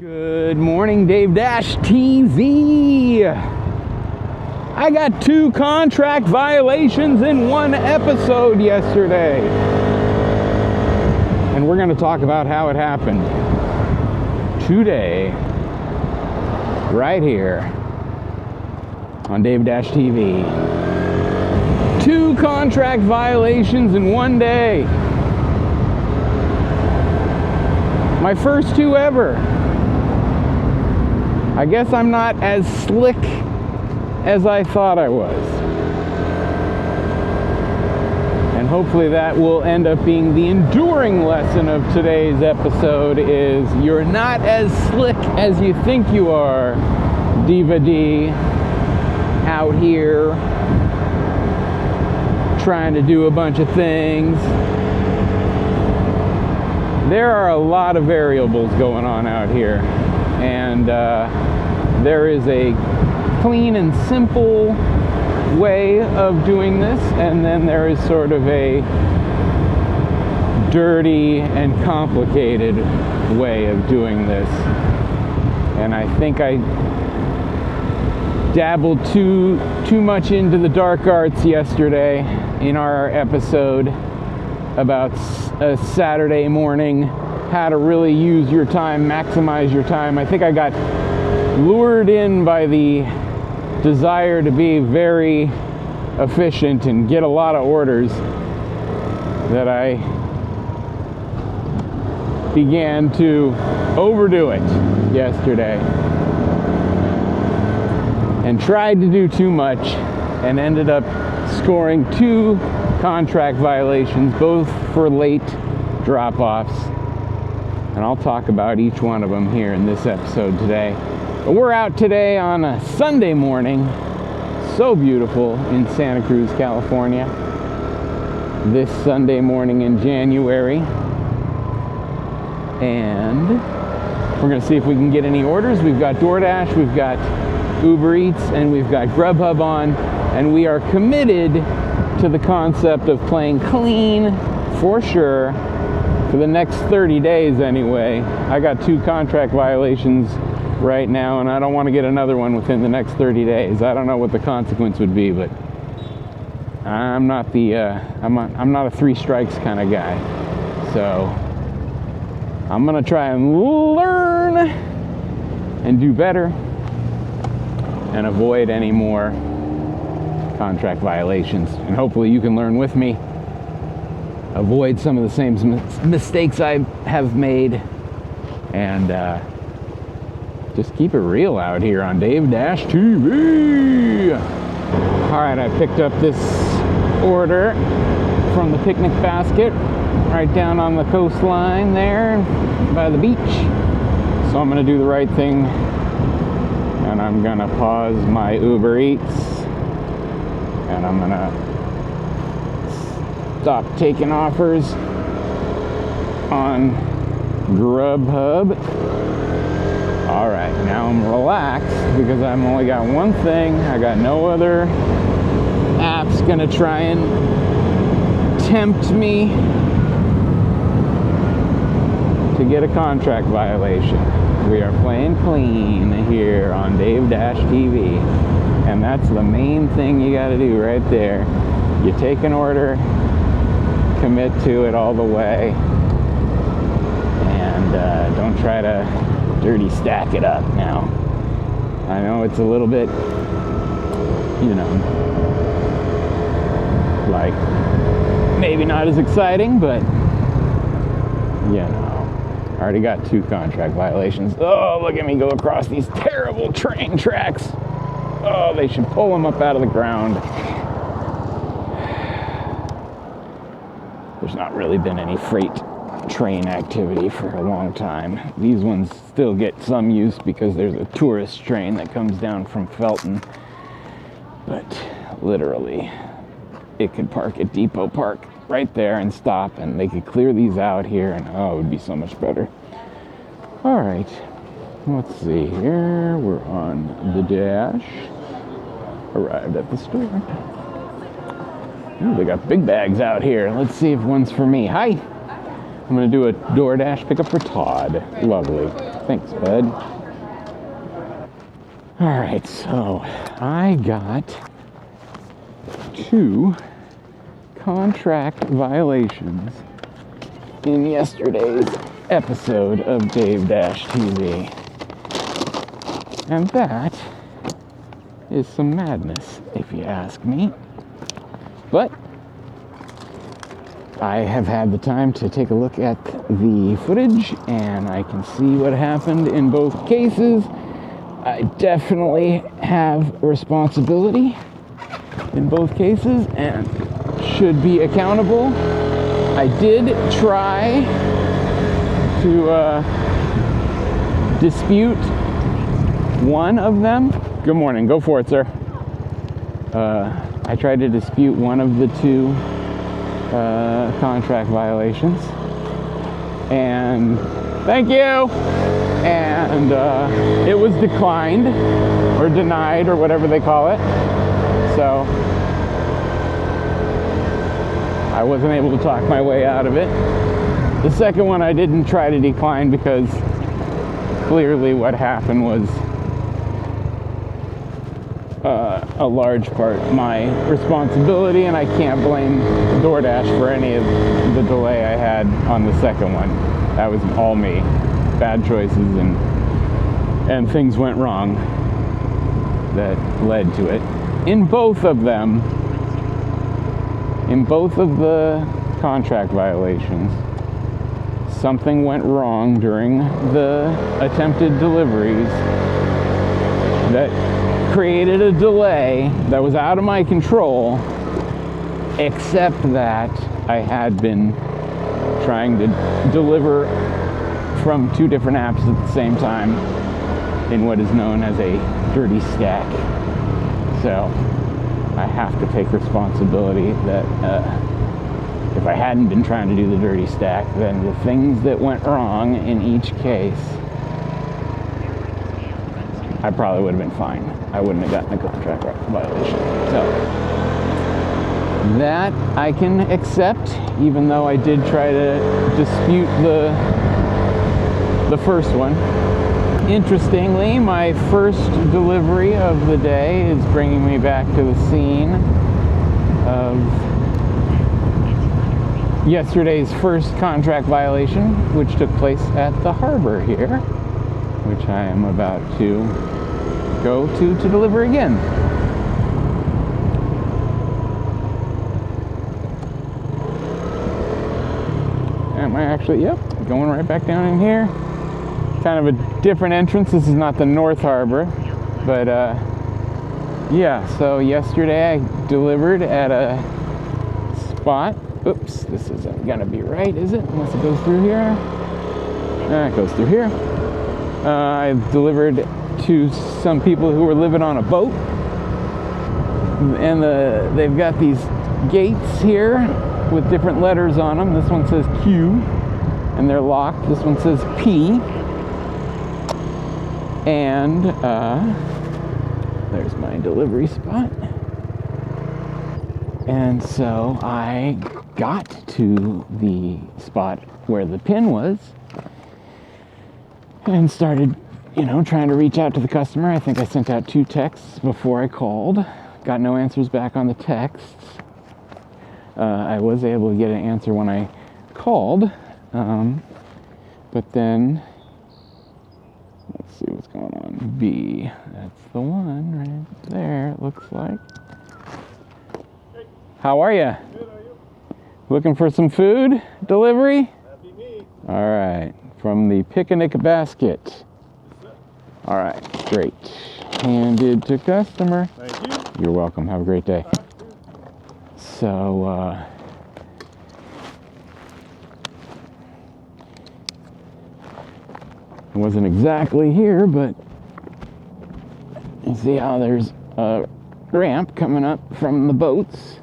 Good morning, DaveDashTV. I got 2 contract violations in one episode yesterday. And we're going to talk about how it happened today, right here on DaveDashTV. 2 contract violations in one day. My first 2 ever. I guess I'm not as slick as I thought I was. And hopefully that will end up being the enduring lesson of today's episode is you're not as slick as you think you are, Diva D, out here trying to do a bunch of things. There are a lot of variables going on out here, and there is a clean and simple way of doing this, and then there is sort of a dirty and complicated way of doing this. And I think I dabbled too much into the dark arts yesterday in our episode about a Saturday morning, how to really use your time, maximize your time. I think I got lured in by the desire to be very efficient and get a lot of orders that I began to overdo it yesterday and tried to do too much and ended up scoring 2 contract violations, both for late drop-offs. And I'll talk about each one of them here in this episode today. But we're out today on a Sunday morning, so beautiful in Santa Cruz, California. This Sunday morning in January. And we're gonna see if we can get any orders. We've got Doordash, we've got Uber Eats, and we've got Grubhub on. And we are committed to the concept of playing clean, for sure, for the next 30 days anyway. I got 2 contract violations right now, and I don't want to get another one within the next 30 days. I don't know what the consequence would be, but I'm not the I'm not a 3 strikes kind of guy. So I'm gonna try and learn and do better and avoid any more contract violations. And hopefully you can learn with me, avoid some of the same mistakes I have made, and just keep it real out here on DaveDashTV. All right, I picked up this order from the picnic basket right down on the coastline there by the beach. So I'm gonna do the right thing, and I'm gonna pause my Uber Eats, and I'm gonna stop taking offers on Grubhub. All right, now I'm relaxed because I've only got one thing. I got no other apps gonna try and tempt me to get a contract violation. We are playing clean here on DaveDashTV, and that's the main thing you gotta do right there. You take an order, commit to it all the way, and don't try to dirty stack it up now. I know it's a little bit, you know, like maybe not as exciting, but you know, I already got 2 contract violations. Oh, look at me go across these terrible train tracks. Oh, they should pull them up out of the ground. There's not really been any freight train activity for a long time. These ones still get some use because there's a tourist train that comes down from Felton. But literally, it could park at Depot Park right there and stop, and they could clear these out here, and oh, it would be so much better. All right, let's see here. We're on the dash. Arrived at the store. Ooh, they got big bags out here. Let's see if one's for me. Hi. I'm going to do a DoorDash pickup for Todd. Lovely. Thanks, bud. All right, so I got 2 contract violations in yesterday's episode of DaveDashTV. And that is some madness, if you ask me. But I have had the time to take a look at the footage, and I can see what happened in both cases. I definitely have responsibility in both cases and should be accountable. I did try to dispute one of them. Good morning. Go for it, sir. I tried to dispute one of the 2 contract violations, and thank you. And it was declined or denied or whatever they call it. So I wasn't able to talk my way out of it. The second one I didn't try to decline because clearly what happened was a large part my responsibility, and I can't blame DoorDash for any of the delay I had on the second one. That was all me. Bad choices and things went wrong that led to it. In both of them, in both of the contract violations, something went wrong during the attempted deliveries that created a delay that was out of my control, except that I had been trying to deliver from 2 different apps at the same time in what is known as a dirty stack. So I have to take responsibility that if I hadn't been trying to do the dirty stack, then the things that went wrong in each case, I probably would have been fine. I wouldn't have gotten a contract violation. So that I can accept, even though I did try to dispute the first one. Interestingly, my first delivery of the day is bringing me back to the scene of yesterday's first contract violation, which took place at the harbor here, which I am about to go to deliver again. Am I actually, yep, going right back down in here. Kind of a different entrance. This is not the North Harbor, but yeah, so yesterday I delivered at a spot. Oops, this isn't gonna be right, is it? Unless it goes through here. It goes through here. I delivered to some people who were living on a boat, and they've got these gates here with different letters on them. This one says Q, and they're locked. This one says P, and there's my delivery spot. And so I got to the spot where the pin was and started, trying to reach out to the customer. I think I sent out 2 texts before I called. Got no answers back on the texts. I was able to get an answer when I called, but then, let's see what's going on. B, that's the one right there, it looks like. How are you? Good, are you? Looking for some food delivery? That'd be me. All right, from the picnic basket. All right, great. Handed to customer. Thank you. You're welcome. Have a great day. So, it wasn't exactly here, but you see how there's a ramp coming up from the boats,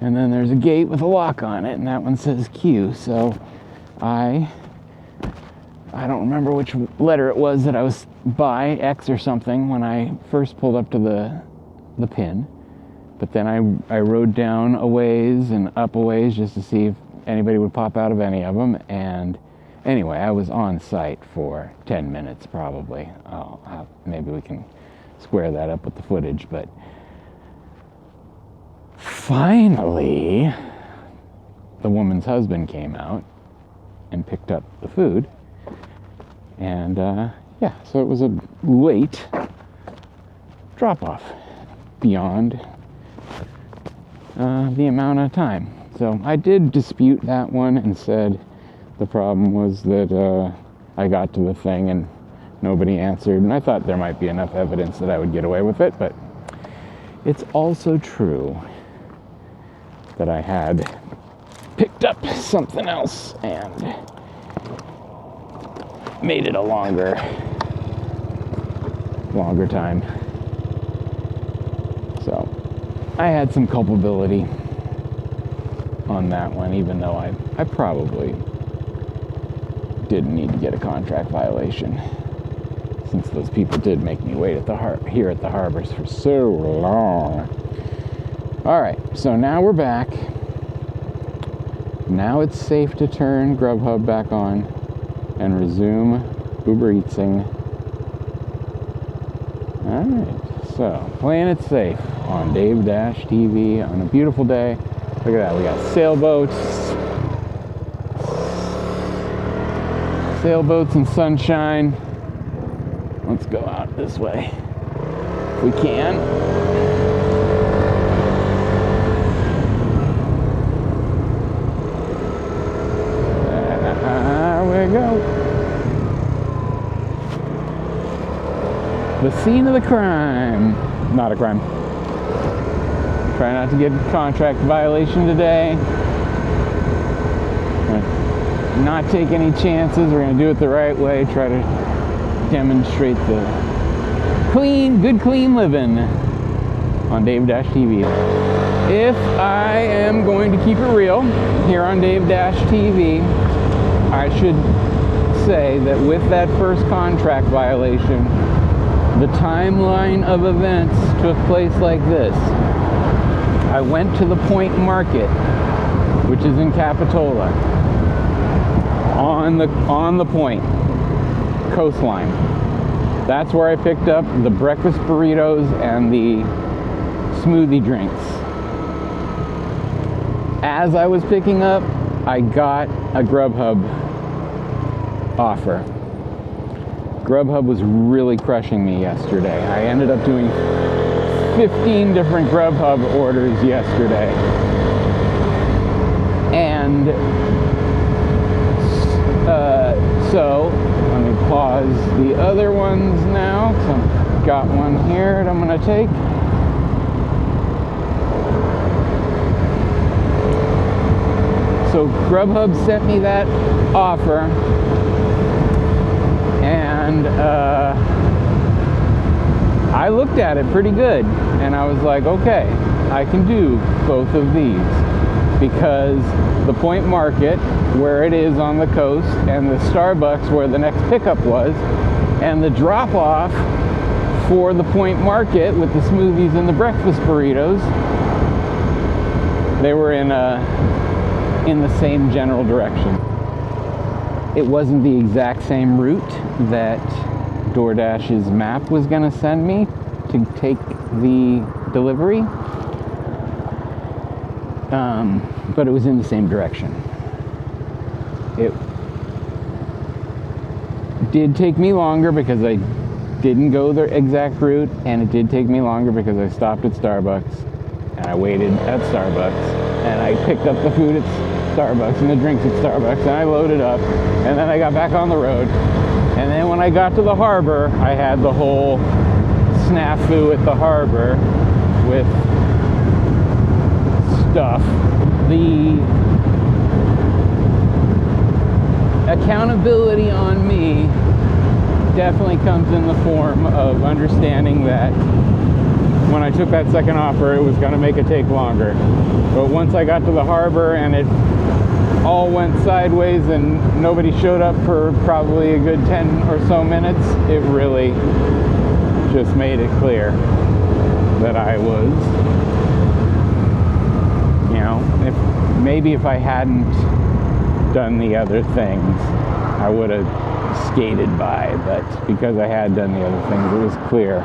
and then there's a gate with a lock on it, and that one says Q. So I don't remember which letter it was that I was by, X or something, when I first pulled up to the pin. But then I rode down a ways and up a ways just to see if anybody would pop out of any of them, and Anyway, I was on site for 10 minutes probably. Maybe we can square that up with the footage, but finally, the woman's husband came out and picked up the food. And yeah, so it was a late drop-off beyond the amount of time. So I did dispute that one and said the problem was that I got to the thing and nobody answered. And I thought there might be enough evidence that I would get away with it, but it's also true that I had picked up something else and made it a longer time. So I had some culpability on that one, even though I probably didn't need to get a contract violation, since those people did make me wait at here at the harbors for so long. All right, so now we're back. Now it's safe to turn Grubhub back on and resume Uber Eatsing. All right, so playing it safe on DaveDashTV on a beautiful day. Look at that, we got sailboats and sunshine. Let's go out this way if we can. There we go. The scene of the crime. Not a crime. Try not to get a contract violation today. Not take any chances. We're going to do it the right way. Try to demonstrate the good clean living on DaveDashTV. If I am going to keep it real here on DaveDashTV, I should say that with that first contract violation, the timeline of events took place like this. I went to the Point Market, which is in Capitola, on the Point coastline. That's where I picked up the breakfast burritos and the smoothie drinks. As I was picking up, I got a Grubhub offer. Grubhub was really crushing me yesterday. I ended up doing 15 different Grubhub orders yesterday. And so let me pause the other ones now. So I've got one here that I'm going to take. So Grubhub sent me that offer, and I looked at it pretty good, and I was like, okay, I can do both of these, because the Point Market, where it is on the coast, and the Starbucks where the next pickup was, and the drop-off for the Point Market with the smoothies and the breakfast burritos, they were in the same general direction. It wasn't the exact same route that DoorDash's map was going to send me to take the delivery, but it was in the same direction. It did take me longer because I didn't go the exact route, and it did take me longer because I stopped at Starbucks and I waited at Starbucks and I picked up the food at Starbucks and the drinks at Starbucks, and I loaded up, and then I got back on the road. And then when I got to the harbor, I had the whole snafu at the harbor with stuff. The accountability on me definitely comes in the form of understanding that when I took that second offer, it was going to make it take longer. But once I got to the harbor and it all went sideways and nobody showed up for probably a good 10 or so minutes, it really just made it clear that I was, you know, if I hadn't done the other things, I would have skated by, but because I had done the other things, it was clear.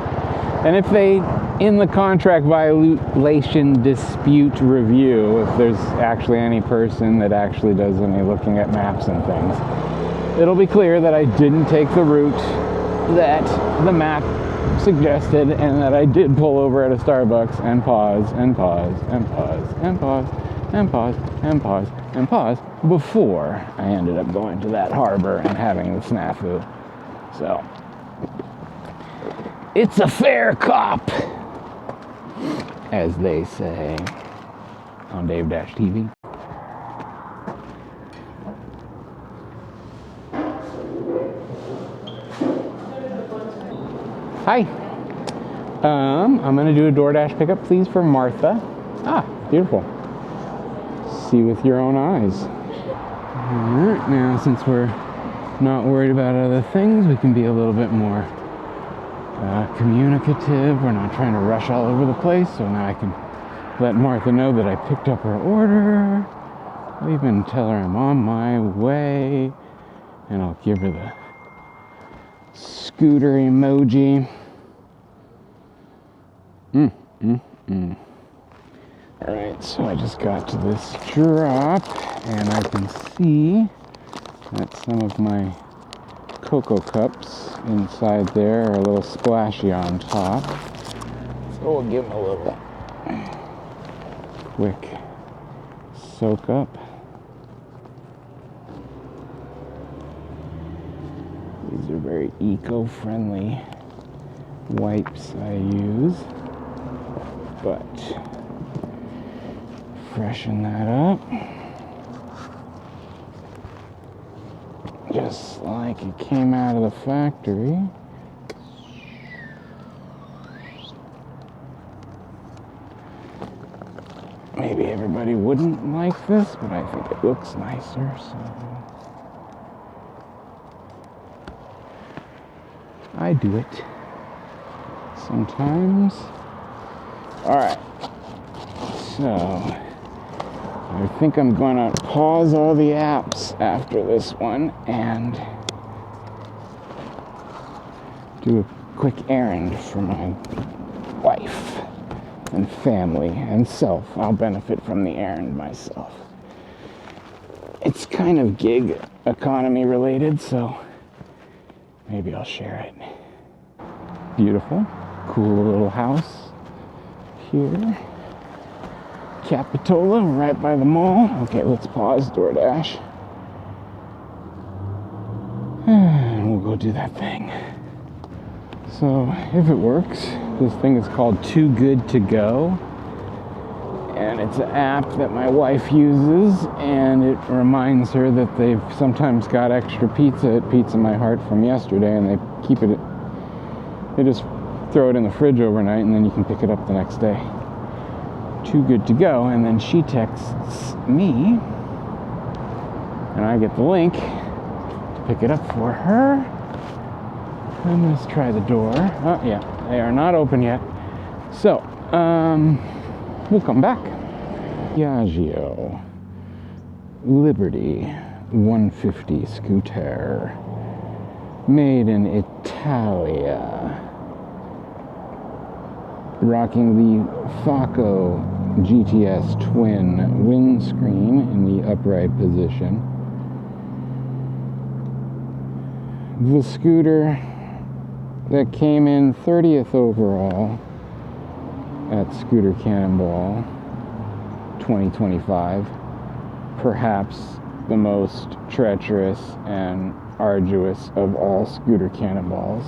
And if they, in the contract violation dispute review, if there's actually any person that actually does any looking at maps and things, it'll be clear that I didn't take the route that the map suggested, and that I did pull over at a Starbucks and pause and pause and pause and pause and pause and pause and pause before I ended up going to that harbor and having the snafu. So it's a fair cop, as they say on DaveDashTV. Hi. I'm going to do a DoorDash pickup, please, for Martha. Ah, beautiful. See with your own eyes. All right, now since we're not worried about other things, we can be a little bit more communicative. We're not trying to rush all over the place, so now I can let Martha know that I picked up her order. I'll even tell her I'm on my way, and I'll give her the scooter emoji. Alright, so I just got to this drop, and I can see that some of my cocoa cups inside there are a little splashy on top. So we'll give them a little quick soak up. These are very eco-friendly wipes I use, but freshen that up just like it came out of the factory. Maybe everybody wouldn't like this, but I think it looks nicer, so I do it sometimes. All right, so I think I'm gonna pause all the apps after this one and do a quick errand for my wife and family and self. I'll benefit from the errand myself. It's kind of gig economy related, so maybe I'll share it. Beautiful, cool little house here. Capitola, right by the mall. Okay, let's pause DoorDash. And we'll go do that thing. So, if it works, this thing is called Too Good To Go. And it's an app that my wife uses, and it reminds her that they've sometimes got extra pizza at Pizza My Heart from yesterday, and they keep it, they just throw it in the fridge overnight, and then you can pick it up the next day. Too Good To Go, and then she texts me, and I get the link to pick it up for her. And let's try the door. Oh yeah, they are not open yet. So, we'll come back. Piaggio Liberty 150 scooter, made in Italia. Rocking the Facco GTS twin windscreen in the upright position. The scooter that came in 30th overall at Scooter Cannonball 2025. Perhaps the most treacherous and arduous of all Scooter Cannonballs.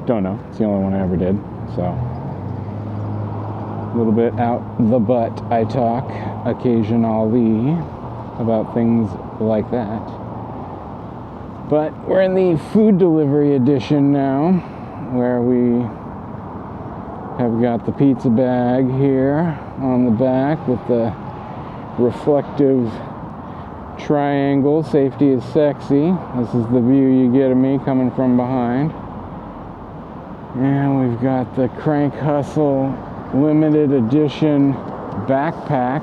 Don't know, it's the only one I ever did, so. A little bit out the butt I talk occasionally about things like that. But we're in the food delivery edition now, where we have got the pizza bag here on the back with the reflective triangle. Safety is sexy. This is the view you get of me coming from behind. And we've got the Crank Hustle limited edition backpack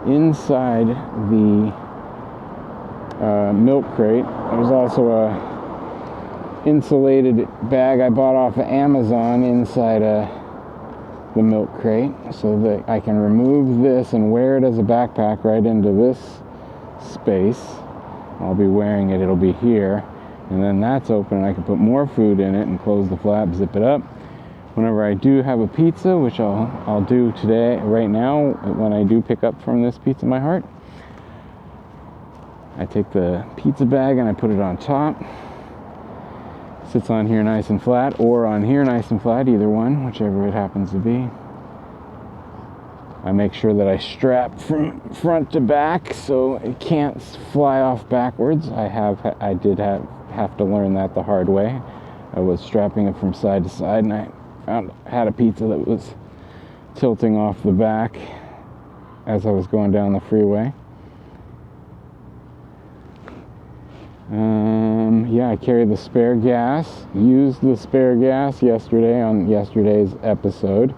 inside the milk crate. There's also a insulated bag I bought off of Amazon inside the milk crate, so that I can remove this and wear it as a backpack right into this space. I'll be wearing it, it'll be here, and then that's open and I can put more food in it and close the flap, zip it up. Whenever I do have a pizza, which I'll do today, right now, when I do pick up from this Pizza My Heart, I take the pizza bag and I put it on top. Sits on here nice and flat, or on here nice and flat, either one, whichever it happens to be. I make sure that I strap from front to back so it can't fly off backwards. I did have to learn that the hard way. I was strapping it from side to side, and I had a pizza that was tilting off the back as I was going down the freeway. Yeah, I carry the spare gas. Used the spare gas yesterday on yesterday's episode.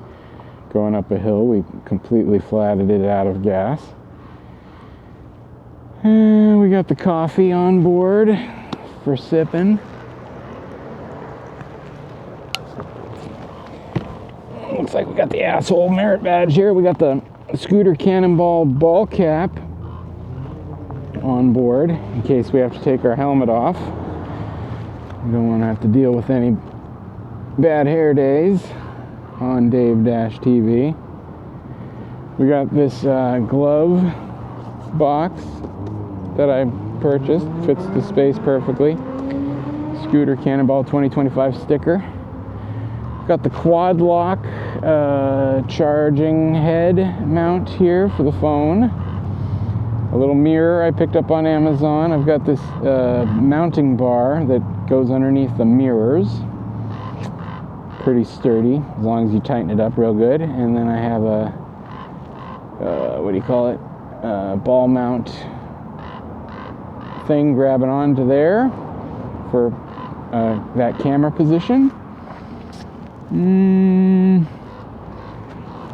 Going up a hill, we completely flatted it out of gas. And we got the coffee on board for sipping. Looks like we got the asshole merit badge here. We got the scooter cannonball ball cap on board in case we have to take our helmet off. We don't want to have to deal with any bad hair days on DaveDashTV. We got this glove box that I purchased. Fits the space perfectly. Scooter Cannonball 2025 sticker. Got the quad lock charging head mount here for the phone. A little mirror I picked up on Amazon. I've got this mounting bar that goes underneath the mirrors. Pretty sturdy, as long as you tighten it up real good. And then I have a, what do you call it? Ball mount thing grabbing onto there for that camera position.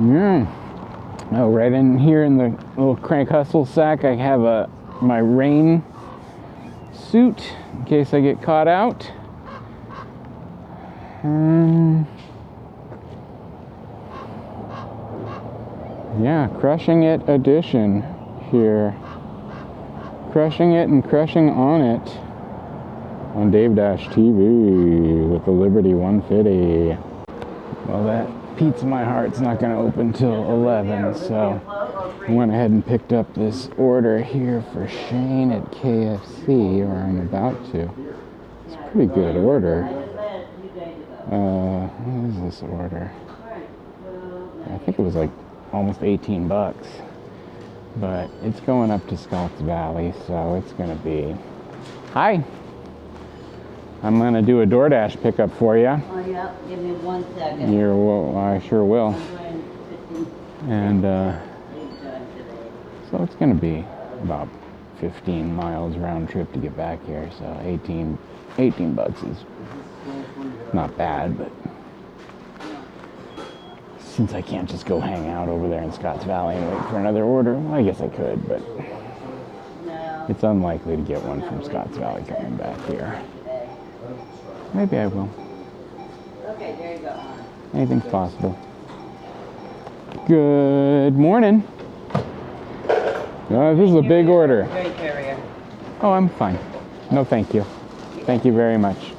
Yeah. Oh, right in here in the little crank hustle sack, I have my rain suit in case I get caught out. Yeah, crushing it edition here. Crushing it and crushing on it on DaveDashTV with the Liberty 150. Well, that Pizza My Heart's not going to open till 11, so I went ahead and picked up this order here for Shane at KFC, or I'm about to. It's a pretty good order. What is this order? I think it was like almost 18 bucks, but it's going up to Scotts Valley, so it's going to be... Hi! I'm going to do a Doordash pickup for you. Oh, yeah. Give me 1 second. I sure will. And so it's going to be about 15 miles round trip to get back here. So 18 bucks is not bad, but since I can't just go hang out over there in Scotts Valley and wait for another order, well, I guess I could, but it's unlikely to get one from Scotts Valley coming back here. Maybe I will. Okay, there you go. Anything's possible. Good morning. This is a big order. Great carrier. Oh, I'm fine. No, thank you. Thank you very much.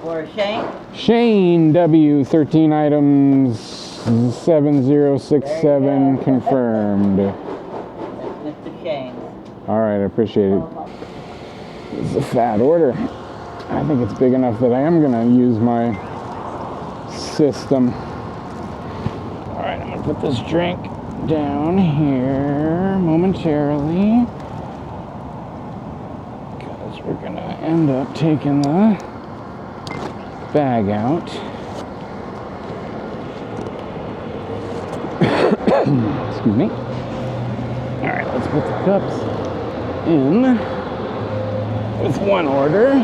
For Shane? Shane W. 13 items 7067 confirmed. That's Mr. Shane. All right, I appreciate it. This is a fat order. I think it's big enough that I am going to use my system. All right, I'm going to put this drink down here momentarily, because we're going to end up taking the bag out. Excuse me. All right, let's put the cups in with one order.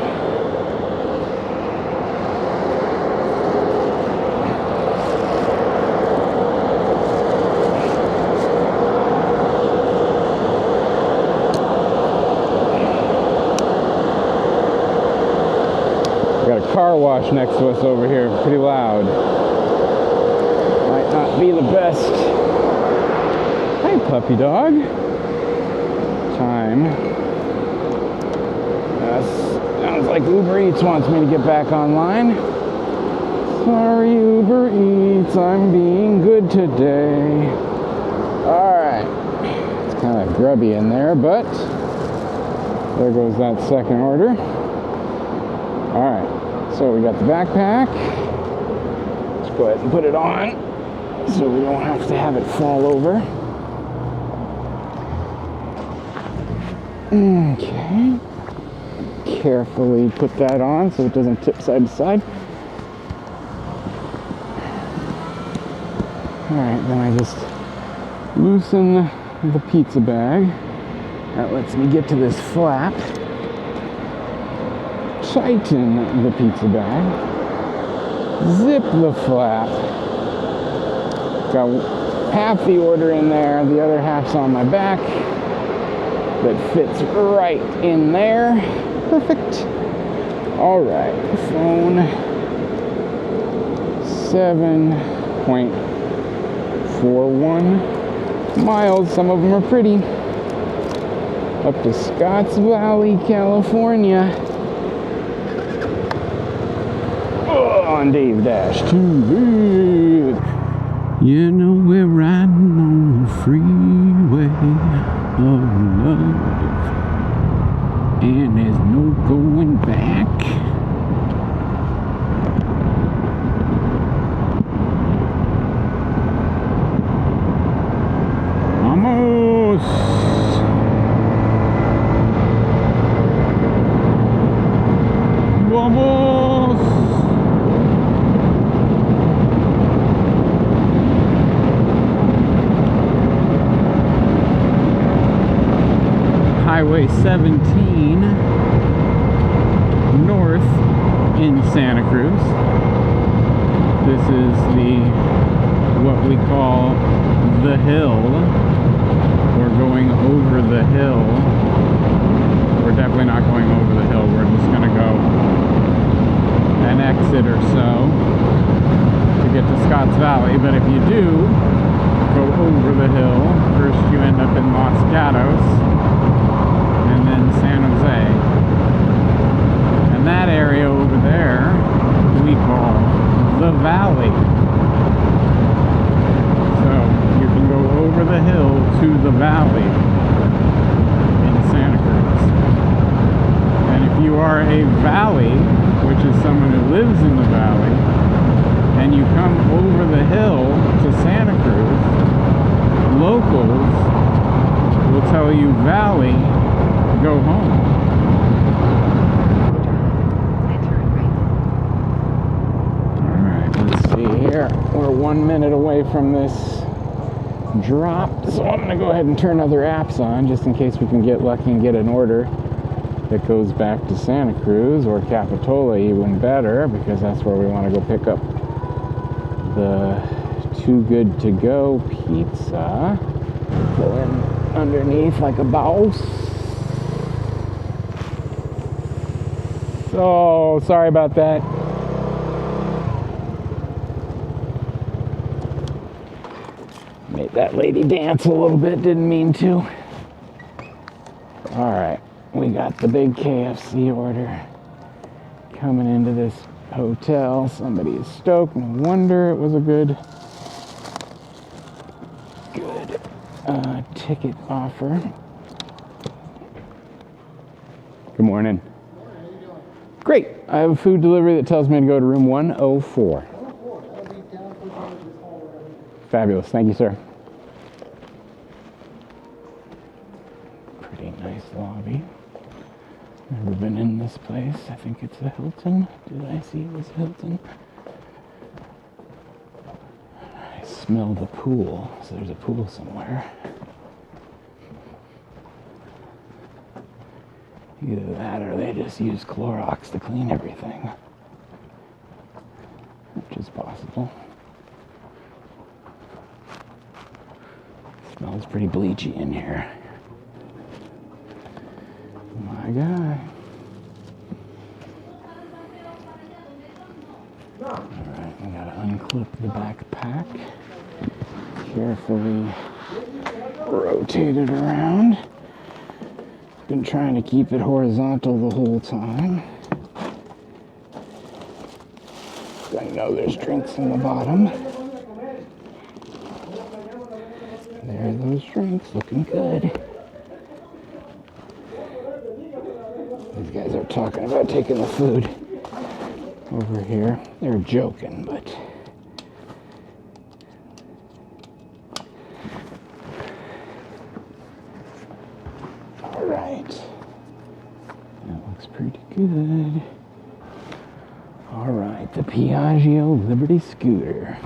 wash next to us over here. Pretty loud. Might not be the best. Hey, puppy dog. Time. Sounds like Uber Eats wants me to get back online. Sorry, Uber Eats, I'm being good today. Alright. It's kind of grubby in there, but there goes that second order. Alright, so we got the backpack. Let's go ahead and put it on so we don't have to have it fall over. Okay. Carefully put that on so it doesn't tip side to side. Alright, then I just loosen the pizza bag. That lets me get to this flap. Tighten the pizza bag. Zip the flap. Got half the order in there, the other half's on my back. That fits right in there. Perfect. Alright, phone 7.41 miles. Some of them are pretty. Up to Scotts Valley, California. On DaveDashTV. You know we're riding on the freeway of love, and there's no going back. Vamos! Vamos! Highway 17 north in Santa Cruz. This is what we call the hill. We're going over the hill. We're definitely not going over the hill. We're just going to go an exit or so to get to Scotts Valley. But if you do go over the hill, first you end up in Los Gatos and then San Jose. And that area over there we call the valley. So you can go over the hill to the valley in Santa Cruz. And if you are a valley, which is someone who lives in the valley, and you come over the hill to Santa Cruz, locals will tell you valley, go home. Alright, let's see here. We're 1 minute away from this drop, so I'm going to go ahead and turn other apps on just in case we can get lucky and get an order that goes back to Santa Cruz or Capitola, even better, because that's where we want to go pick up the Too Good To Go pizza. Pull in underneath like a boss. So sorry about that. Made that lady dance a little bit, didn't mean to. Alright, we got the big KFC order coming into this hotel. Somebody is stoked. No wonder it was a good ticket offer. Good morning. Great. I have a food delivery that tells me to go to room 104. Fabulous. Thank you, sir. Pretty nice lobby. Never been in this place. I think it's a Hilton. Did I see it was Hilton? I smell the pool. So there's a pool somewhere. Either that or they just use Clorox to clean everything, which is possible. Smells pretty bleachy in here. My guy. Alright, I gotta unclip the backpack. Carefully rotate it around. Been trying to keep it horizontal the whole time. I know there's drinks in the bottom. There are those drinks, looking good. These guys are talking about taking the food over here. They're joking, but all right. That looks pretty good. All right, the Piaggio Liberty scooter.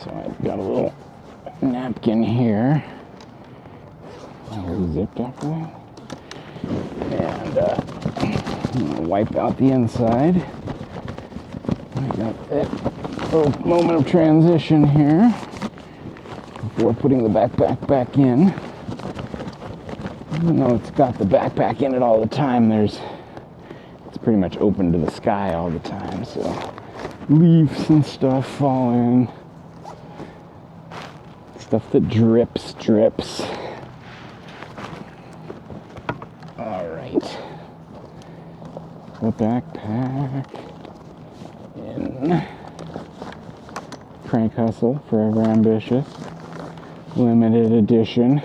So I've got a little napkin here. Zipped after that. And I'm gonna wipe out the inside. I got that little moment of transition here before putting the backpack back in. Even though it's got the backpack in it all the time, it's pretty much open to the sky all the time, so leaves and stuff fall in. Stuff that drips. Alright. The backpack in. Crank Hustle, Forever Ambitious. Limited edition.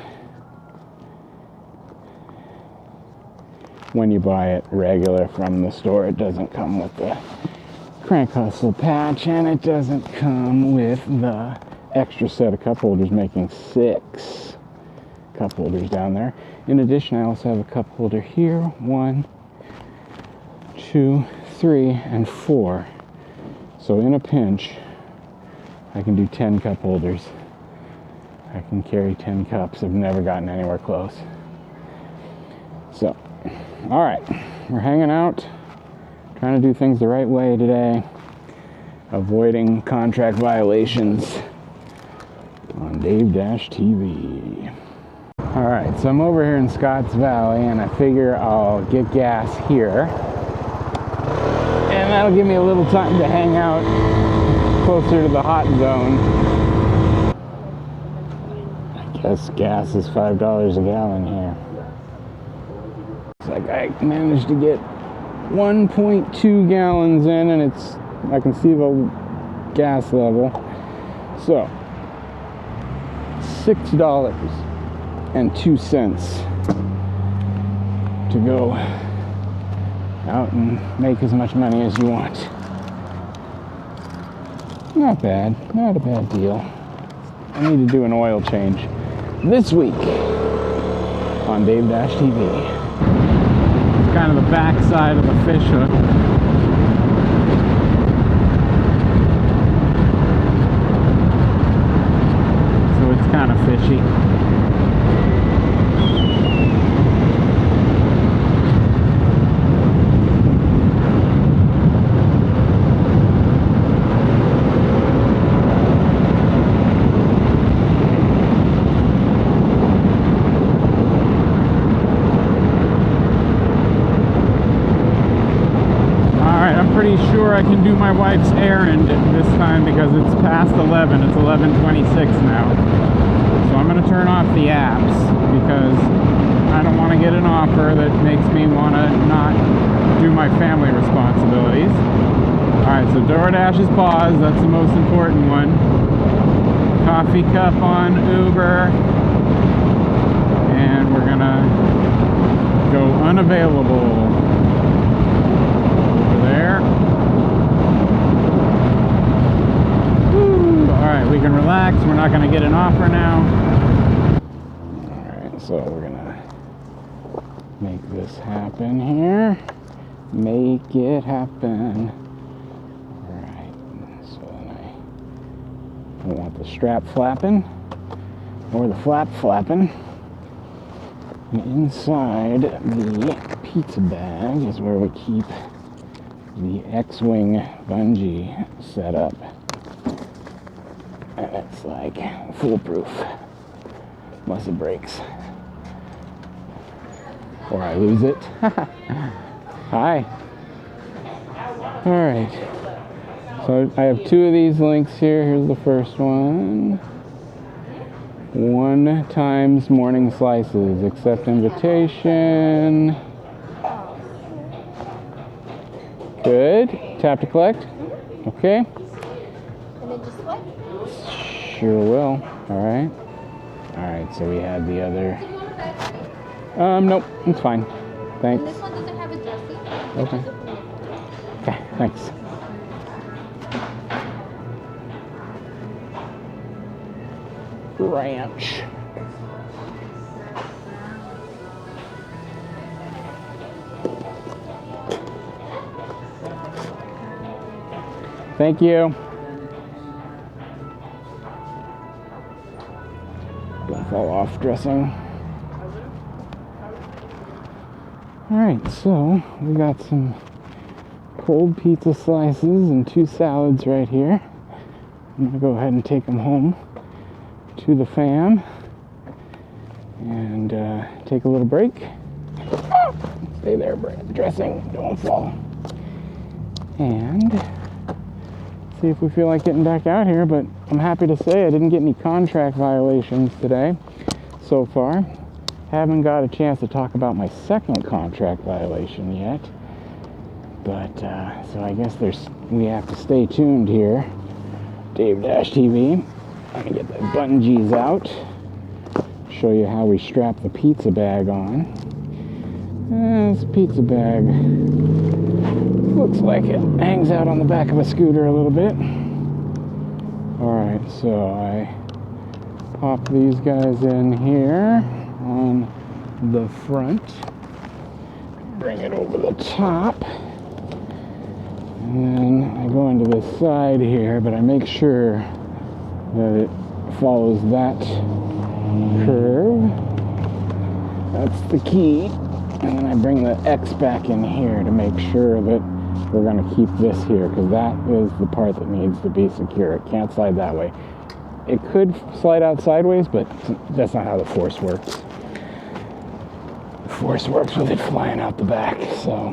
When you buy it regular from the store, it doesn't come with the Crank Hustle patch, and it doesn't come with the extra set of cup holders, making 6 cup holders down there. In addition, I also have a cup holder here. 1, 2, 3, and 4. So in a pinch, I can do 10 cup holders. I can carry 10 cups. I've never gotten anywhere close. So, all right, we're hanging out, trying to do things the right way today, avoiding contract violations on DaveDashTV. All right, so I'm over here in Scotts Valley, and I figure I'll get gas here, and that'll give me a little time to hang out closer to the hot zone. I guess gas is $5 a gallon here. Like I managed to get 1.2 gallons in, and I can see the gas level. So $6.02 to go out and make as much money as you want. Not bad, not a bad deal. I need to do an oil change this week on DaveDashTV. Kind of the back side of the fish hook. So it's kind of fishy. Pretty sure I can do my wife's errand this time because it's past 11. It's 11:26 now. So I'm going to turn off the apps because I don't want to get an offer that makes me want to not do my family responsibilities. Alright, so Doordash is paused. That's the most important one. Coffee cup on Uber. And we're going to go unavailable. There. Alright, we can relax. We're not going to get an offer now. Alright, so we're going to make this happen here. Make it happen. Alright, so then I don't want the strap flapping or the flap flapping. And inside the pizza bag is where we keep the X-Wing bungee set up, and it's like foolproof unless it breaks or I lose it. Hi. All right. So I have two of these links here. Here's the first one. 1 times morning slices. Accept invitation. Good. Tap to collect. Okay. And then just swipe. Sure will. All right. All right. So we had the other. Nope. It's fine. Thanks. And this one doesn't have a dressing. Okay. Okay. Thanks. Ranch. Thank you. Don't fall off dressing. All right, so we got some cold pizza slices and 2 salads right here. I'm gonna go ahead and take them home to the fam and take a little break. Stay there, dressing, don't fall. And see if we feel like getting back out here, but I'm happy to say I didn't get any contract violations today so far. Haven't got a chance to talk about my second contract violation yet, but so I guess we have to stay tuned here. DaveDashTV. I'm gonna get the bungees out, show you how we strap the pizza bag on. This pizza bag looks like it hangs out on the back of a scooter a little bit. Alright, so I pop these guys in here on the front, bring it over the top, and then I go into this side here, but I make sure that it follows that curve. That's the key. And then I bring the X back in here to make sure that we're going to keep this here, because that is the part that needs to be secure. It can't slide that way. It could slide out sideways, but that's not how the force works. The force works with it flying out the back, so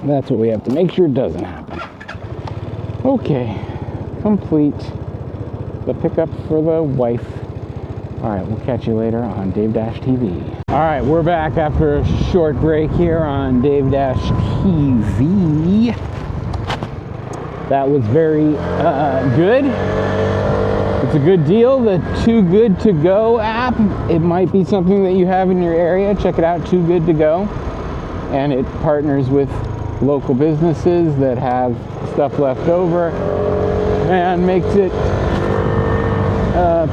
that's what we have to make sure doesn't happen. Okay, complete the pickup for the wife. All right, we'll catch you later on DaveDashTV. All right, we're back after a short break here on DaveDashTV. That was very good. It's a good deal. The Too Good To Go app. It might be something that you have in your area. Check it out, Too Good To Go. And it partners with local businesses that have stuff left over and makes it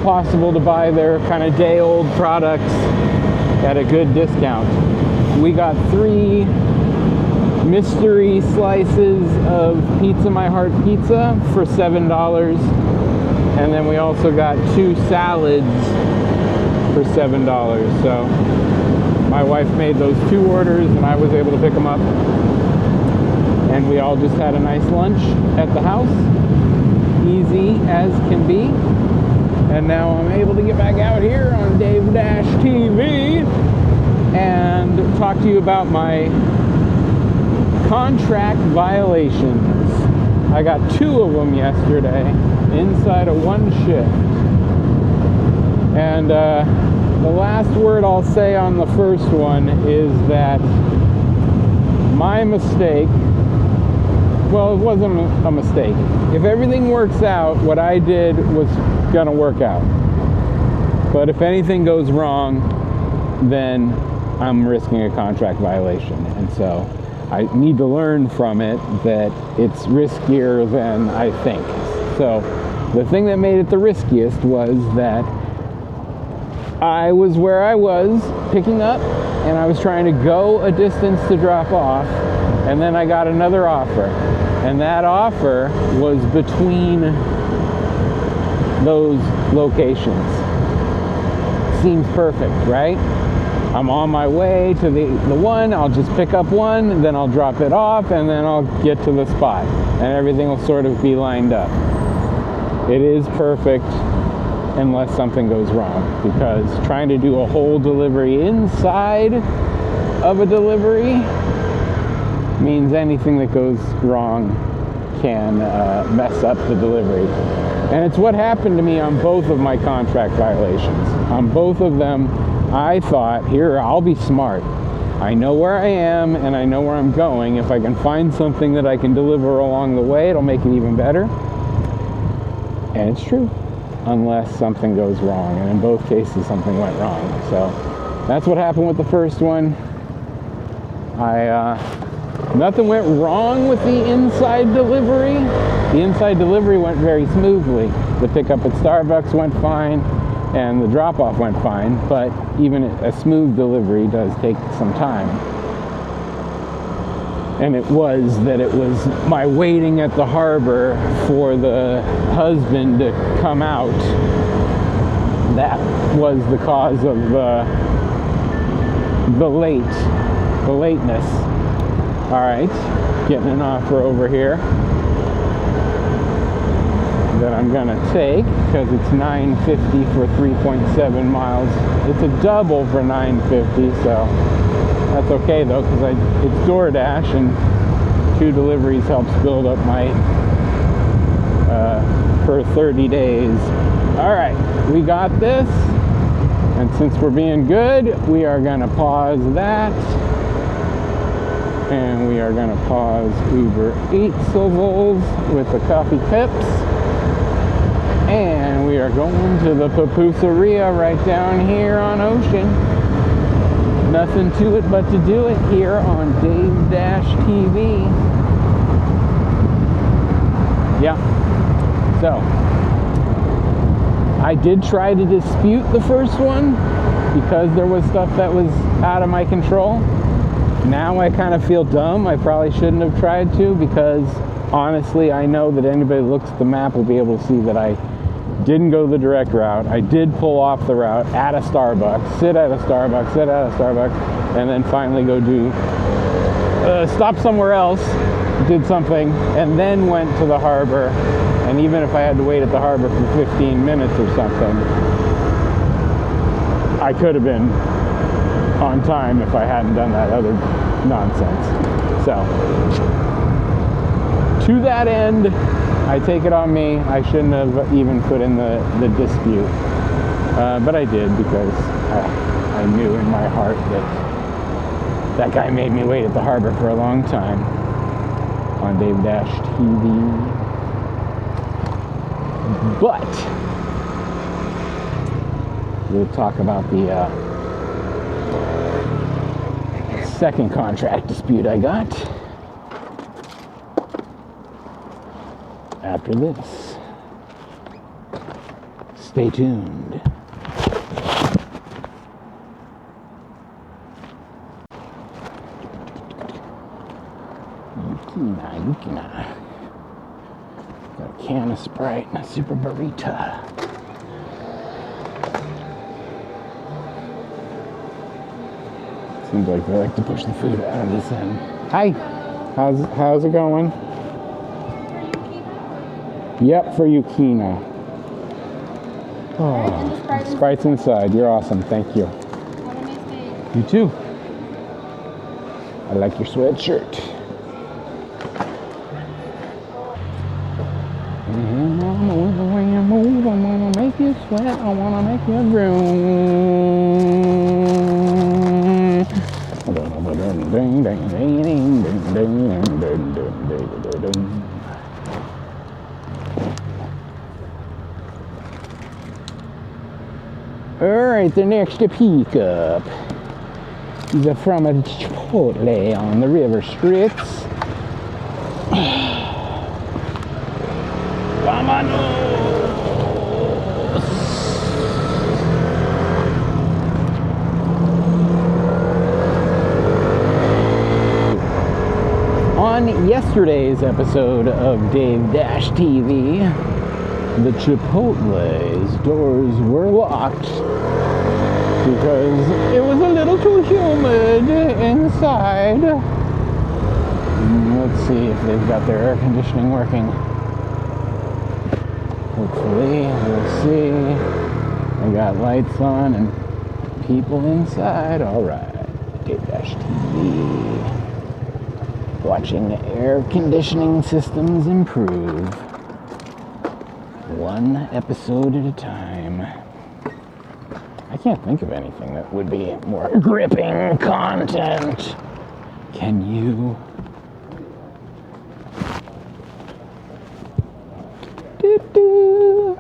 possible to buy their kind of day-old products at a good discount. We got 3 mystery slices of Pizza My Heart pizza for $7, and then we also got 2 salads for $7. So my wife made those 2 orders, and I was able to pick them up, and we all just had a nice lunch at the house, easy as can be. And now I'm able to get back out here on DaveDashTV and talk to you about my contract violations. I got 2 of them yesterday inside of 1 shift. And the last word I'll say on the first one is that my mistake, well, it wasn't a mistake. If everything works out, what I did was gonna work out. But if anything goes wrong, then I'm risking a contract violation. And so I need to learn from it that it's riskier than I think. So the thing that made it the riskiest was that I was where I was picking up, and I was trying to go a distance to drop off, and then I got another offer. And that offer was between those locations. Seems perfect, right? I'm on my way to the one, I'll just pick up one, then I'll drop it off, and then I'll get to the spot, and everything will sort of be lined up. It is perfect unless something goes wrong, because trying to do a whole delivery inside of a delivery means anything that goes wrong can mess up the delivery. And it's what happened to me on both of my contract violations. On both of them, I thought, here, I'll be smart. I know where I am and I know where I'm going. If I can find something that I can deliver along the way, it'll make it even better. And it's true, unless something goes wrong. And in both cases, something went wrong. So that's what happened with the first one. Nothing went wrong with the inside delivery. The inside delivery went very smoothly. The pickup at Starbucks went fine, and the drop-off went fine, but even a smooth delivery does take some time. And it was my waiting at the harbor for the husband to come out that was the cause of the lateness. All right, getting an offer over here that I'm gonna take because it's $9.50 for 3.7 miles. It's a double for $9.50, so that's okay though, because it's DoorDash, and 2 deliveries helps build up my for 30 days. All right, we got this, and since we're being good, we are gonna pause that. And we are going to pause Uber Eats with the coffee pips. And we are going to the pupuseria right down here on Ocean. Nothing to it but to do it here on DaveDashTV. Yeah. So, I did try to dispute the first one because there was stuff that was out of my control. Now I kind of feel dumb. I probably shouldn't have tried to, because honestly, I know that anybody that looks at the map will be able to see that I didn't go the direct route. I did pull off the route at a Starbucks, sit at a Starbucks, and then finally go do, stop somewhere else, did something, and then went to the harbor. And even if I had to wait at the harbor for 15 minutes or something, I could have been on time if I hadn't done that other nonsense. So, to that end, I take it on me. I shouldn't have even put in the dispute, but I did, because I knew in my heart that guy made me wait at the harbor for a long time on DaveDashTV. But we'll talk about the second contract dispute I got after this. Stay tuned. Yukina. Got a can of Sprite and a super burrito. Seems like they like to push the food out of this end. Hi, how's it going? Yep, for Yukina. Oh, Sprite's inside. You're awesome. Thank you. Have a nice day. You too. I like your sweatshirt. And I'm the way I move. I wanna make you sweat. I wanna make you groove. Alright, the next pickup is from a Chipotle on the river streets. On yesterday's episode of DaveDashTV, the Chipotle's doors were locked because it was a little too humid inside. Let's see if they've got their air conditioning working. Hopefully, we'll see. They got lights on and people inside. All right, DaveDashTV. Watching air conditioning systems improve. One episode at a time. I can't think of anything that would be more gripping content. Can you? Doo-doo.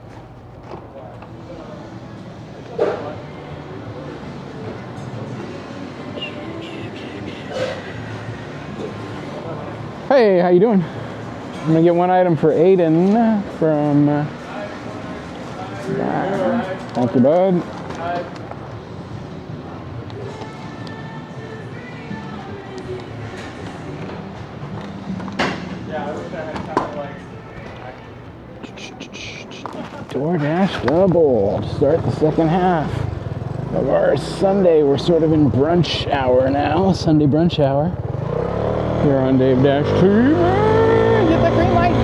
Hey, how you doing? I'm gonna get one item for Aiden from. Thank you, bud. DoorDash double to start the second half of our Sunday. We're sort of in brunch hour now, Sunday brunch hour. Here on DaveDashTV. Get that green light.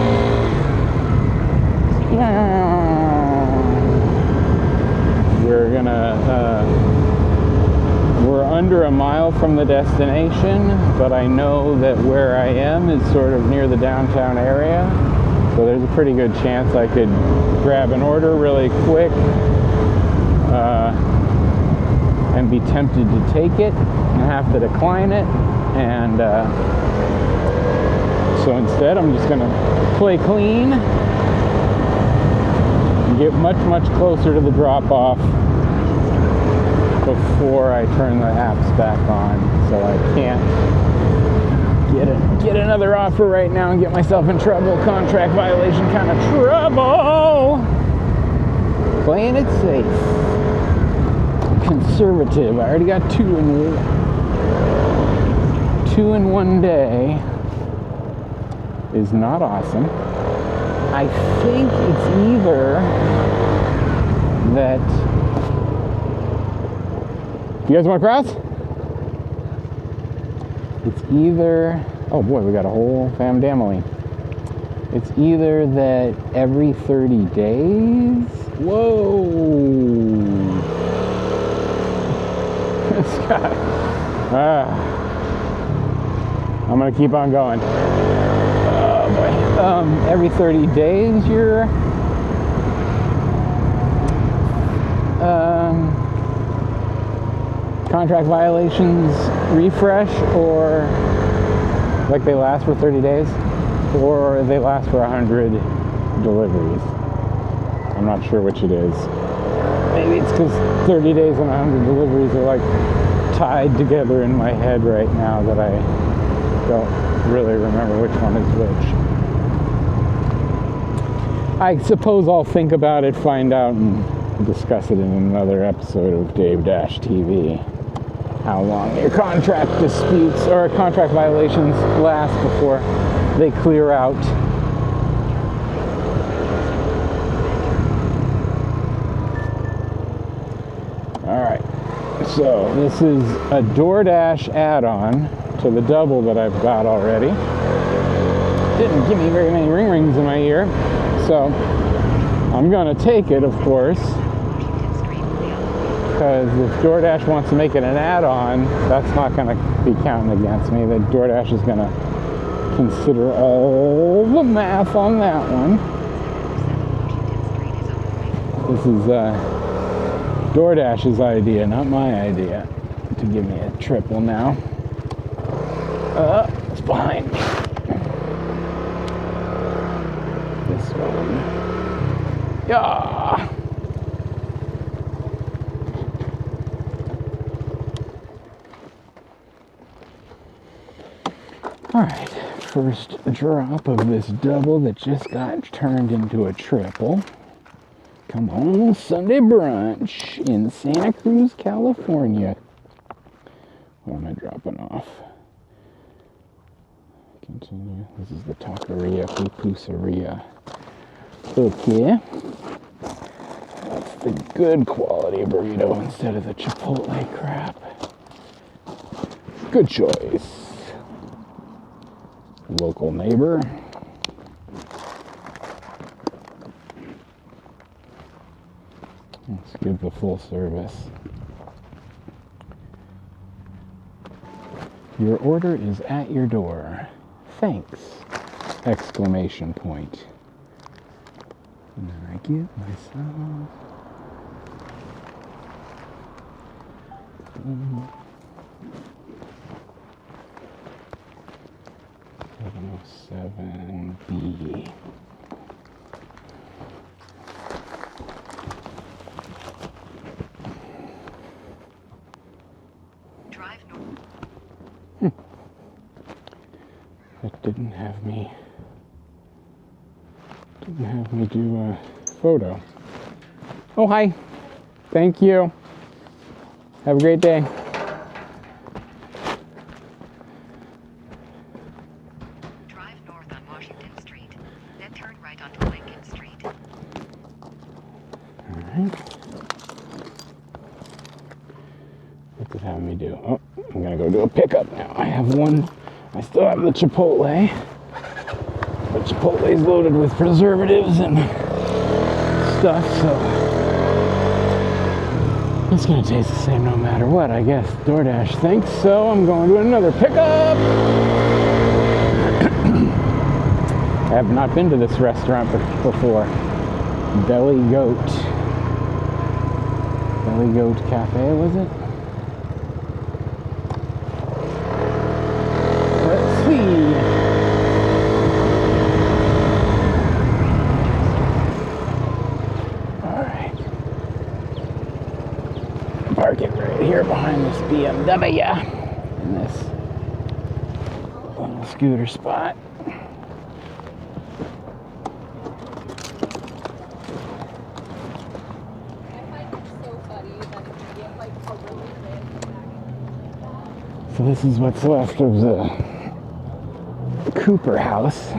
We're under a mile from the destination, but I know that where I am is sort of near the downtown area. So there's a pretty good chance I could grab an order really quick and be tempted to take it and have to decline it. And so instead, I'm just going to play clean and get much, much closer to the drop-off before I turn the apps back on. So I can't get another offer right now and get myself in trouble. Contract violation kind of trouble. Playing it safe. Conservative. I already got two in one day. Is not awesome. I think it's either that. You guys want to cross? It's either, oh boy, we got a whole family. It's either that every 30 days. Whoa! This guy. I'm gonna keep on going. Oh boy. Every 30 days, you're contract violations refresh, or like they last for 30 days, or they last for 100 deliveries. I'm not sure which it is. Maybe it's because 30 days and 100 deliveries are like tied together in my head right now that I don't really remember which one is which. I suppose I'll think about it, find out, and discuss it in another episode of DaveDashTV. How long your contract disputes or contract violations last before they clear out. Alright, so this is a DoorDash add-on to the double that I've got already. Didn't give me very many rings in my ear, so I'm gonna take it, of course. Because if DoorDash wants to make it an add-on, that's not going to be counting against me. That DoorDash is going to consider all the math on that one. This is DoorDash's idea, not my idea, to give me a triple now. It's behind me. This one. Yeah. Alright, first drop of this double that just got turned into a triple. Come on, Sunday brunch in Santa Cruz, California. What am I dropping off? Continue. This is the taqueria, pupuseria. Okay. That's the good quality burrito instead of the Chipotle crap. Good choice. Local neighbor. Let's give the full service. Your order is at your door. thanks! Exclamation point. And then I get myself 707B. Drive north. That didn't have me do a photo. Oh, hi. Thank you. Have a great day. Drive north on Washington Street, then turn right onto Lincoln Street. All right. What's it having me do? Oh, I'm gonna go do a pickup now. I still have the Chipotle. But Chipotle's loaded with preservatives and stuff, so it's gonna taste the same no matter what, I guess. DoorDash thinks so. I'm going to another pickup. I have not been to this restaurant before. Belly Goat Cafe, was it? Let's see. Parking right here behind this BMW in this little scooter spot. So this is what's left of the Cooper house.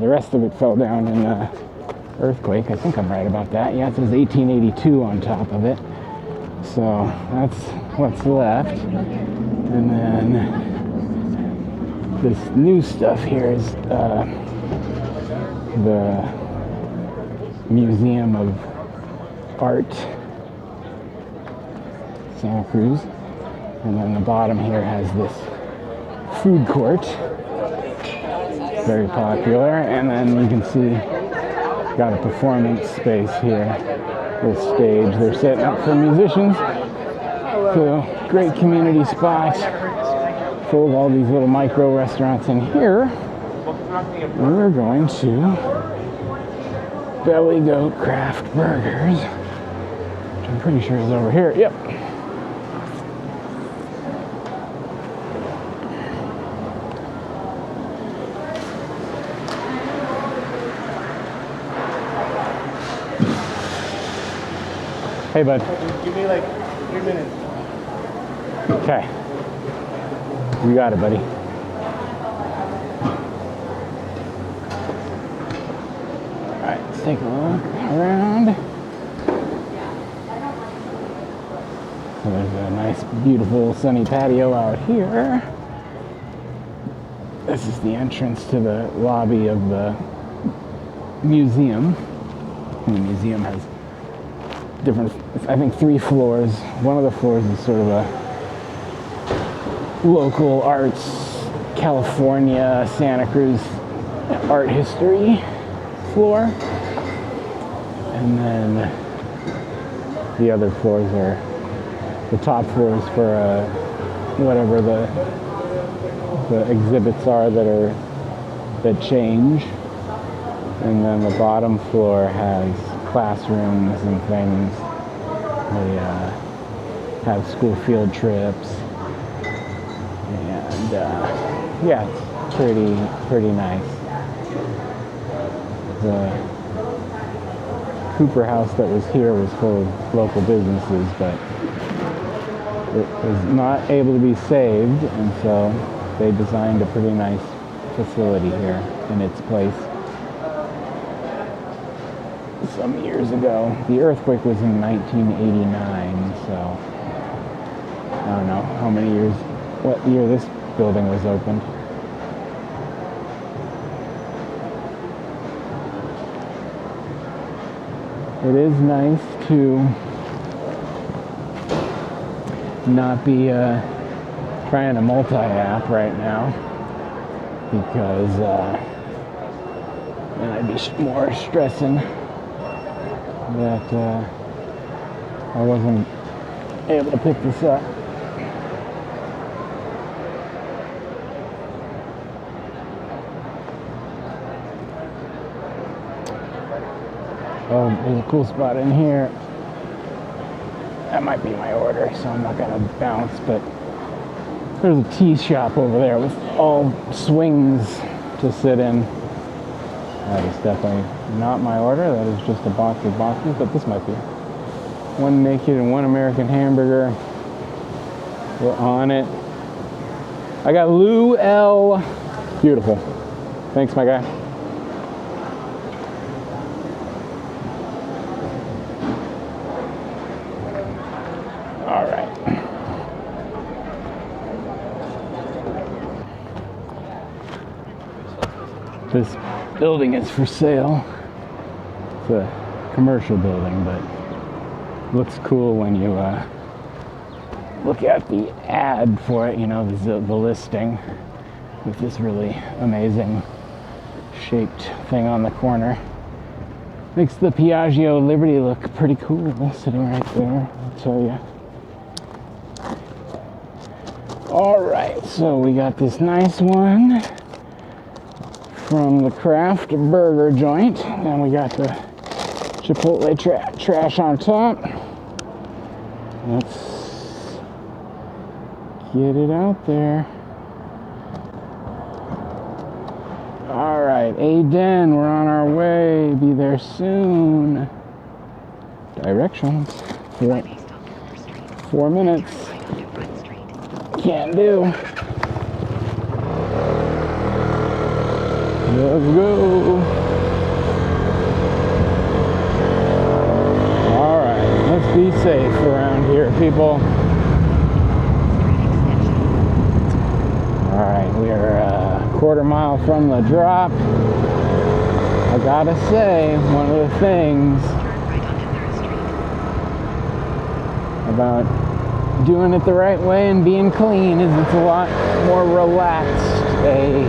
The rest of it fell down in an earthquake. I think I'm right about that. Yeah, it says 1882 on top of it. So that's what's left. And then this new stuff here is the Museum of Art, Santa Cruz. And then the bottom here has this food court, very popular. And then you can see, got a performance space here. This stage they're setting up for musicians. So great community spot full of all these little micro restaurants. And here we're going to Belly Goat Craft Burgers, which I'm pretty sure is over here. Yep. Hey, bud. Give me like 3 minutes. Okay. You got it, buddy. All right, let's take a look around. So there's a nice, beautiful, sunny patio out here. This is the entrance to the lobby of the museum. And the museum has different, I think 3 floors. One of the floors is sort of a local arts, California, Santa Cruz art history floor. And then the other floors are, the top floors for whatever the exhibits are that change. And then the bottom floor has classrooms and things. They have school field trips, and yeah, it's pretty nice. The Cooper house that was here was full of local businesses, but it was not able to be saved, and so they designed a pretty nice facility here in its place. Some years ago. The earthquake was in 1989, so I don't know how many years, what year this building was opened. It is nice to not be trying a multi-app right now. because then I'd be more stressing that I wasn't able to pick this up. Oh, there's a cool spot in here. That might be my order, so I'm not gonna bounce, but there's a tea shop over there with all swings to sit in. That is definitely not my order. That is just a box of boxes, but this might be. One naked and one American hamburger. We're on it. I got Lou L. Beautiful. Thanks, my guy. All right. This building is for sale. It's a commercial building, but looks cool when you look at the ad for it, you know, the listing with this really amazing shaped thing on the corner. Makes the Piaggio Liberty look pretty cool sitting right there, I'll tell you. All right, so we got this nice one from the Craft Burger joint. Then we got the Chipotle trash on top. Let's get it out there. All right, Aden, we're on our way. Be there soon. Directions. 4 minutes. Can do. Let's go. All right, let's be safe around here, people. All right, we are a quarter mile from the drop. I gotta say, one of the things about doing it the right way and being clean is it's a lot more relaxed a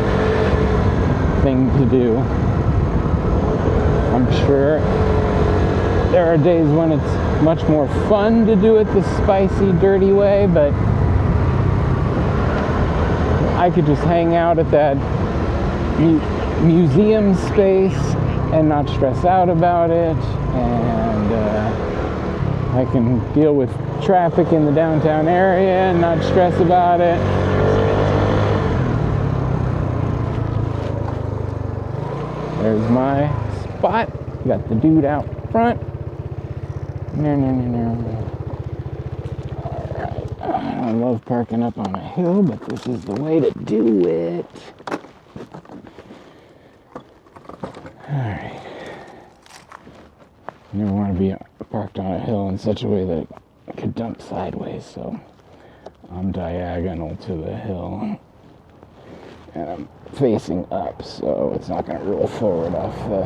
thing to do. I'm sure there are days when it's much more fun to do it the spicy, dirty way, but I could just hang out at that museum space and not stress out about it, and I can deal with traffic in the downtown area and not stress about it. There's my spot. Got the dude out front. Alright. I love parking up on a hill, but this is the way to do it. Alright. You never want to be parked on a hill in such a way that it could dump sideways, so I'm diagonal to the hill. And I'm facing up, so it's not going to roll forward off the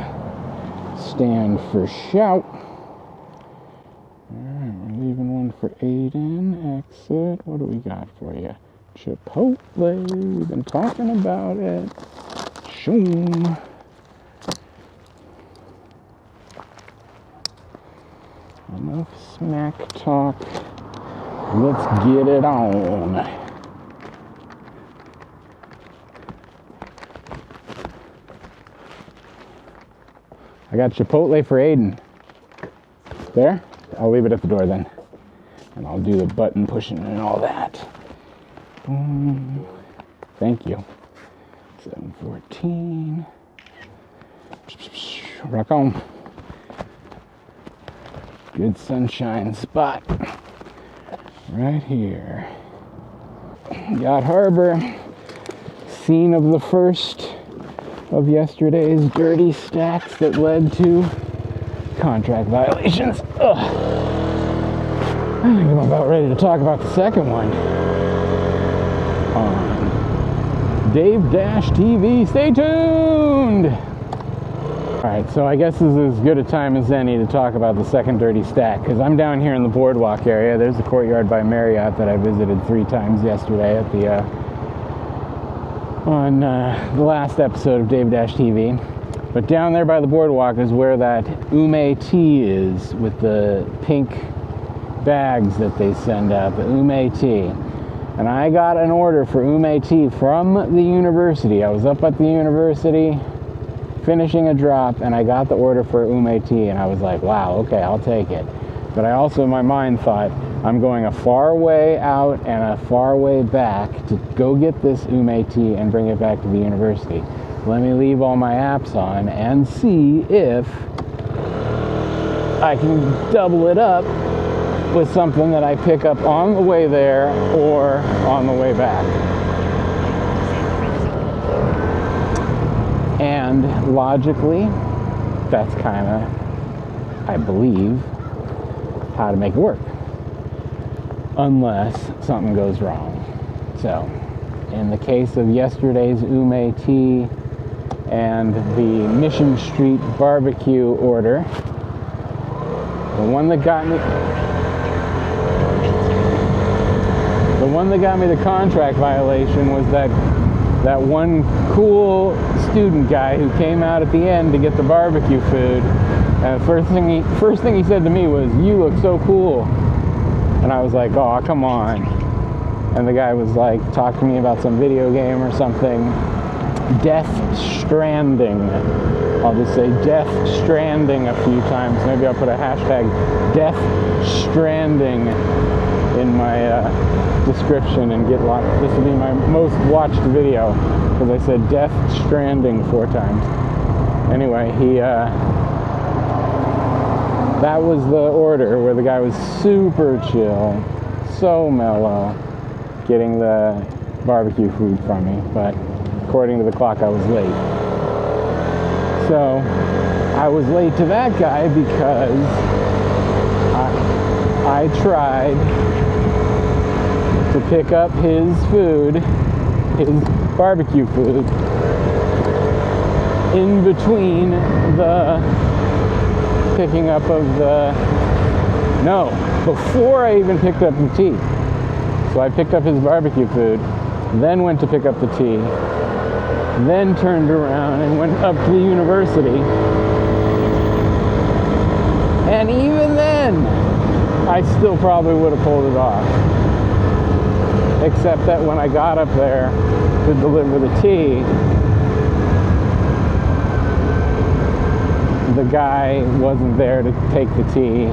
stand for shout. Alright, we're leaving one for Aiden. Exit. What do we got for you? Chipotle. We've been talking about it. Shoom. Enough smack talk. Let's get it on. I got Chipotle for Aiden. There? I'll leave it at the door then. And I'll do the button pushing and all that. Boom. Thank you. 714. Rock on. Good sunshine spot. Right here. Yacht Harbor. Scene of the first of yesterday's dirty stacks that led to contract violations. Ugh. I think I'm about ready to talk about the second one on DaveDashTV. Stay tuned! Alright, so I guess this is as good a time as any to talk about the second dirty stack, because I'm down here in the boardwalk area. There's the Courtyard by Marriott that I visited 3 times yesterday at the on the last episode of DaveDashTV. But down there by the boardwalk is where that ume tea is, with the pink bags that they send out, the ume tea. And I got an order for ume tea from the university. I was up at the university finishing a drop, and I got the order for ume tea, and I was like, wow, okay, I'll take it. But I also in my mind thought, I'm going a far way out and a far way back to go get this ume tea and bring it back to the university. Let me leave all my apps on and see if I can double it up with something that I pick up on the way there or on the way back. And logically, that's kind of, I believe, how to make it work. Unless something goes wrong. So, in the case of yesterday's ume tea and the Mission Street barbecue order, the one that got me the contract violation was that one cool student guy who came out at the end to get the barbecue food. And the first thing he said to me was, "You look so cool." And I was like, "Oh, come on." And the guy was like, talking to me about some video game or something. Death Stranding. I'll just say Death Stranding a few times. Maybe I'll put a hashtag Death Stranding in my description and get lots. This will be my most watched video because I said Death Stranding 4 times. Anyway, that was the order where the guy was super chill, so mellow, getting the barbecue food from me, but according to the clock, I was late. So, I was late to that guy because I tried to pick up his food, his barbecue food, in between the picking up of before I even picked up the tea. So I picked up his barbecue food, then went to pick up the tea, then turned around and went up to the university. And even then, I still probably would have pulled it off. Except that when I got up there to deliver the tea, the guy wasn't there to take the tea.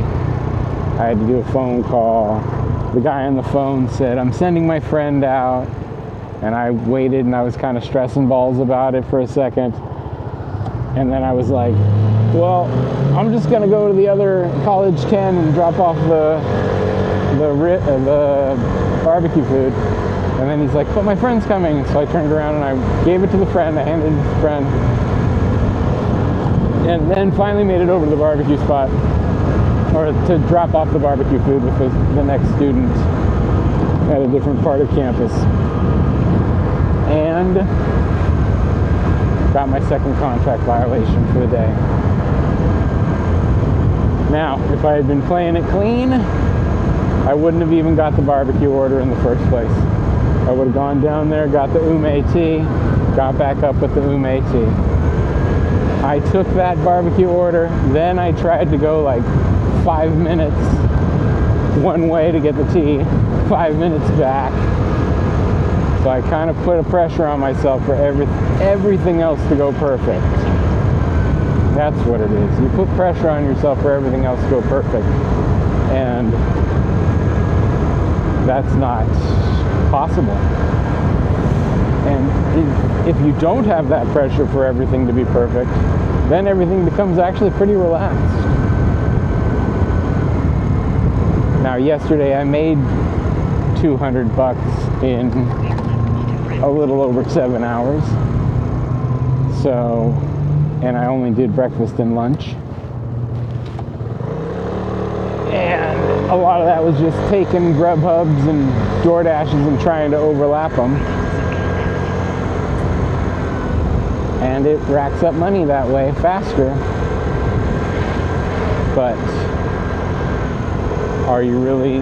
I had to do a phone call. The guy on the phone said, "I'm sending my friend out." And I waited and I was kind of stressing balls about it for a second. And then I was like, well, I'm just going to go to the other College 10 and drop off the barbecue food. And then he's like, but my friend's coming. So I turned around and I gave it to the friend. I handed it to the friend. And then finally made it over to the barbecue spot, or to drop off the barbecue food with the next student at a different part of campus. And got my second contract violation for the day. Now, if I had been playing it clean, I wouldn't have even got the barbecue order in the first place. I would have gone down there, got the ume tea, got back up with the ume tea. I took that barbecue order, then I tried to go like 5 minutes one way to get the tea, 5 minutes back. So I kind of put a pressure on myself for everything else to go perfect. That's what it is. You put pressure on yourself for everything else to go perfect. And that's not possible. And if you don't have that pressure for everything to be perfect, then everything becomes actually pretty relaxed. Now, yesterday I made $200 in a little over 7 hours. So, and I only did breakfast and lunch. And a lot of that was just taking Grubhubs and Doordashes and trying to overlap them. And it racks up money that way faster. But are you really?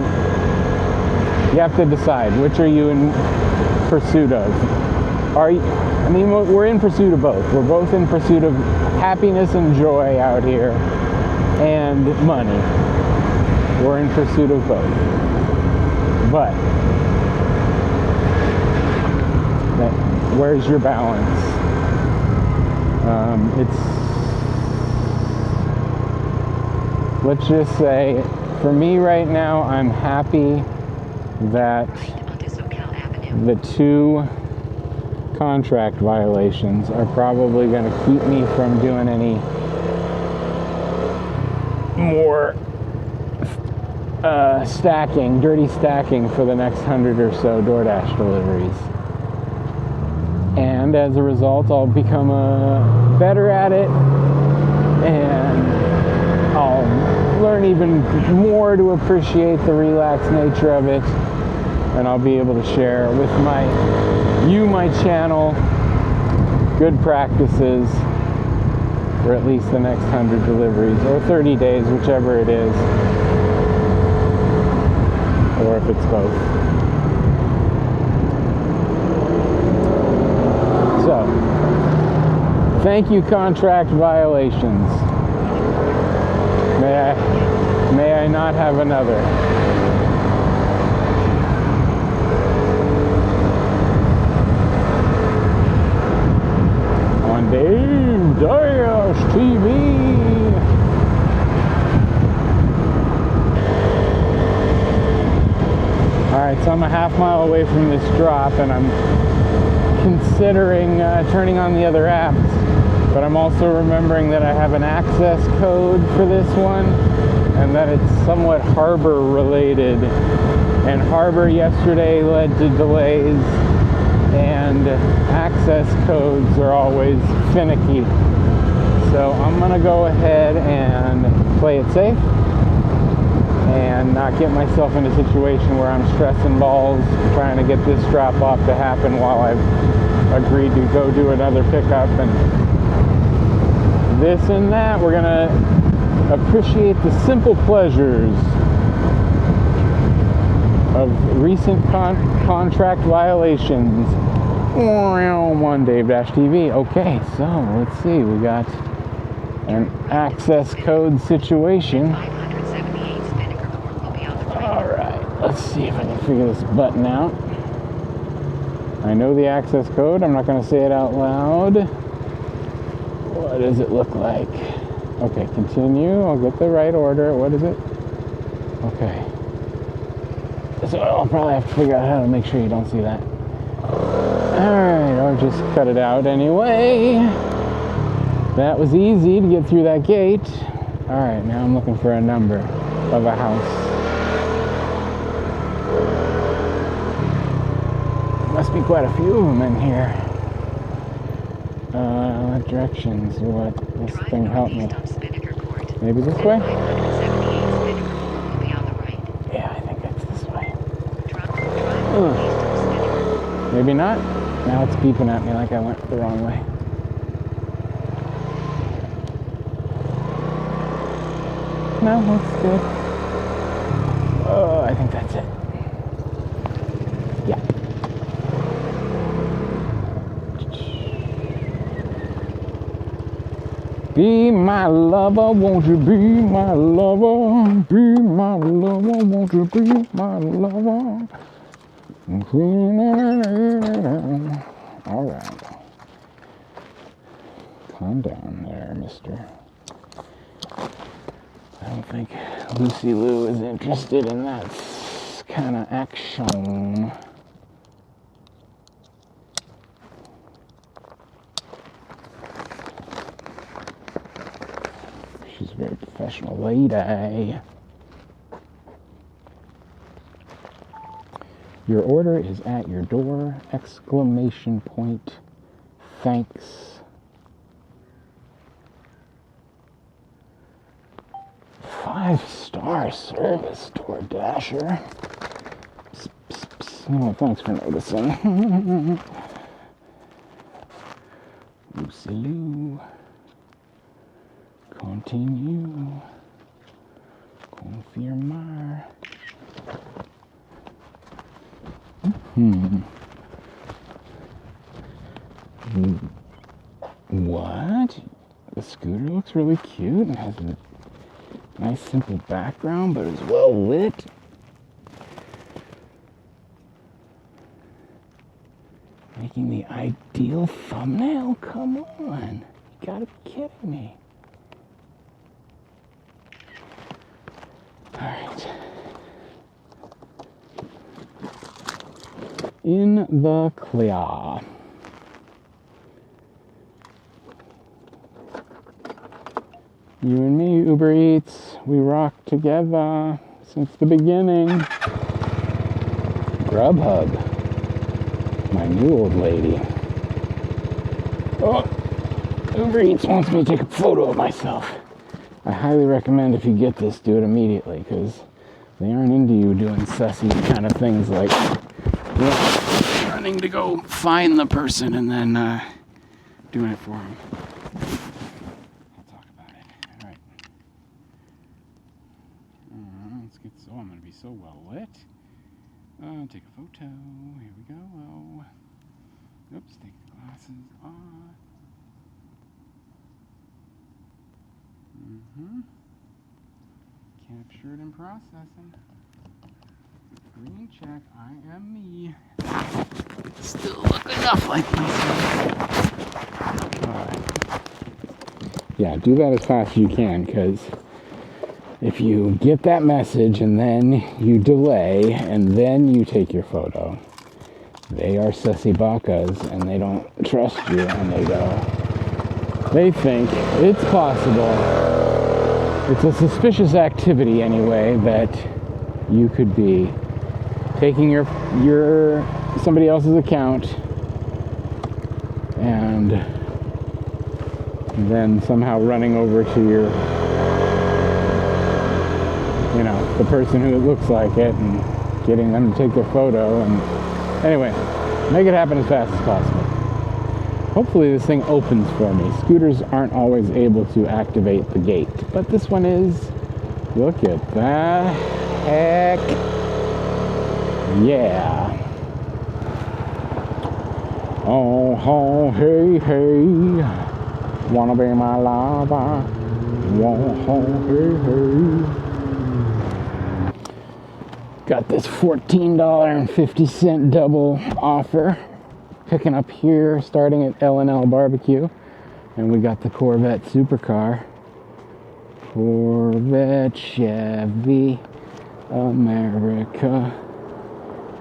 You have to decide, which are you in pursuit of? I mean, we're in pursuit of both. We're both in pursuit of happiness and joy out here, and money. We're in pursuit of both. But where's your balance? Let's just say, for me right now, I'm happy that the 2 contract violations are probably going to keep me from doing any more dirty stacking for the next 100 or so DoorDash deliveries. And as a result, I'll become better at it, and I'll learn even more to appreciate the relaxed nature of it, and I'll be able to share with my channel good practices for at least the next 100 deliveries, or 30 days, whichever it is, or if it's both. So, thank you, contract violations. May I not have another. On DaveDashTV. Alright, so I'm a half mile away from this drop, and I'm considering turning on the other apps, but I'm also remembering that I have an access code for this one, and that it's somewhat harbor related, and harbor yesterday led to delays, and access codes are always finicky. So I'm gonna go ahead and play it safe and not get myself in a situation where I'm stressing balls trying to get this drop off to happen while I've agreed to go do another pickup and this and that. We're gonna appreciate the simple pleasures of recent contract violations on DaveDashTV. Okay, so let's see, we got an access code situation. Alright, let's see if I can figure this button out. I know the access code, I'm not going to say it out loud. What does it look like? Okay, continue, I'll get the right order. What is it? Okay. So I'll probably have to figure out how to make sure you don't see that. Alright, I'll just cut it out anyway. That was easy to get through that gate. Alright, now I'm looking for a number of a house. Must be quite a few of them in here. Directions, what? This thing help me. Maybe this way? Yeah, I think it's this way. Ugh. Maybe not. Now it's beeping at me like I went the wrong way. No, that's good. Oh, I think that's it. Yeah. Be my lover, won't you be my lover? Be my lover, won't you be my lover? Alright. Calm down there, mister. I don't think Lucy Lou is interested in that kind of action. She's a very professional lady. Your order is at your door! Exclamation point. Thanks. 5-star service, DoorDasher. Psst, psst, psst. Oh, thanks for noticing. Lucy Lou. Continue. Confirmar. What? The scooter looks really cute and has a nice simple background, but is well lit. Making the ideal thumbnail? Come on. You gotta be kidding me. Alright. In the clear. You and me, Uber Eats, we rock together since the beginning. Grubhub, my new old lady. Oh, Uber Eats wants me to take a photo of myself. I highly recommend if you get this, do it immediately, because they aren't into you doing sussy kind of things like running to go find the person and then doing it for them. I'm going to be so well lit. Take a photo. Here we go. Oops, take the glasses off. Captured and processing. Green check. I am me. Still look enough like myself. Alright. Yeah, do that as fast as you can, because if you get that message and then you delay and then you take your photo, they are sussy bakas and they don't trust you, and they think it's possible. It's a suspicious activity anyway that you could be taking your somebody else's account and then somehow running over to your the person who it looks like it and getting them to take their photo. And anyway, make it happen as fast as possible. Hopefully this thing opens for me. Scooters aren't always able to activate the gate, but this one is. Look at that. Heck yeah. Oh, hey, hey. Wanna be my lover? Oh, hey, hey. Got this $14.50 double offer. Picking up here, starting at L&L Barbecue. And we got the Corvette supercar. Corvette, Chevy, America.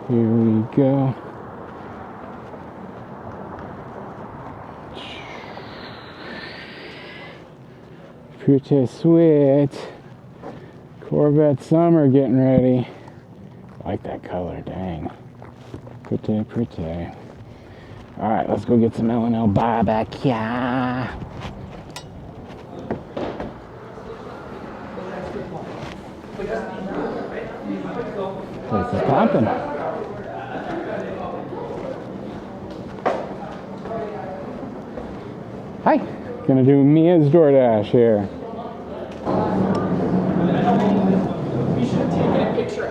Here we go. Pretty sweet. Corvette summer getting ready. I like that color, dang. Pretty. Alright, let's go get some L&L barbecue. Place is popping. Hi, gonna do Mia's DoorDash here.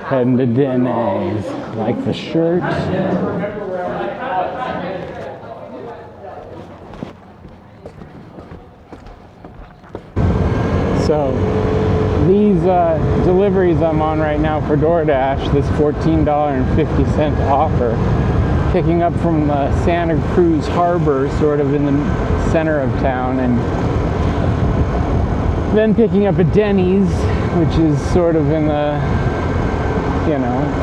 Heading to Denny's. Like the shirt. So these deliveries I'm on right now for DoorDash, this $14.50 offer, picking up from Santa Cruz Harbor, sort of in the center of town, and then picking up at Denny's, which is sort of in the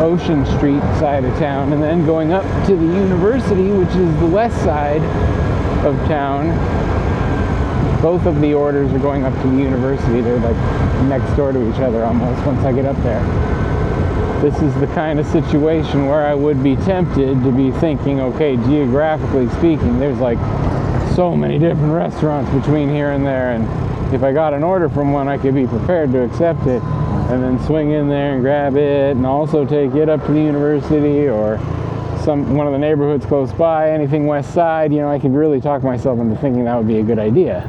Ocean Street side of town, and then going up to the university, which is the west side of town. Both of the orders are going up to the university. They're like next door to each other almost once I get up there. This is the kind of situation where I would be tempted to be thinking, okay, geographically speaking, there's like so many different restaurants between here and there, and if I got an order from one, I could be prepared to accept it and then swing in there and grab it and also take it up to the university or one of the neighborhoods close by, anything west side. I could really talk myself into thinking that would be a good idea.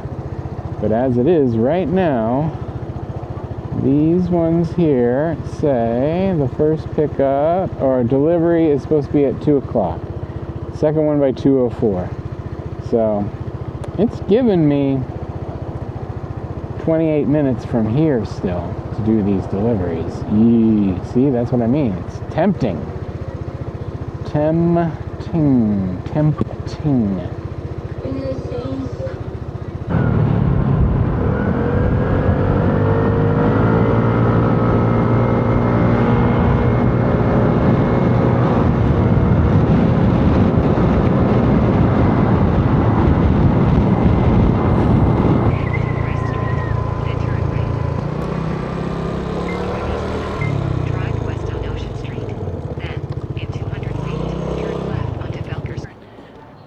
But as it is right now, these ones here say the first pickup or delivery is supposed to be at 2 o'clock. Second one by 2:04. So it's given me 28 minutes from here still to do these deliveries. Yee. See, that's what I mean. It's tempting. Tempting.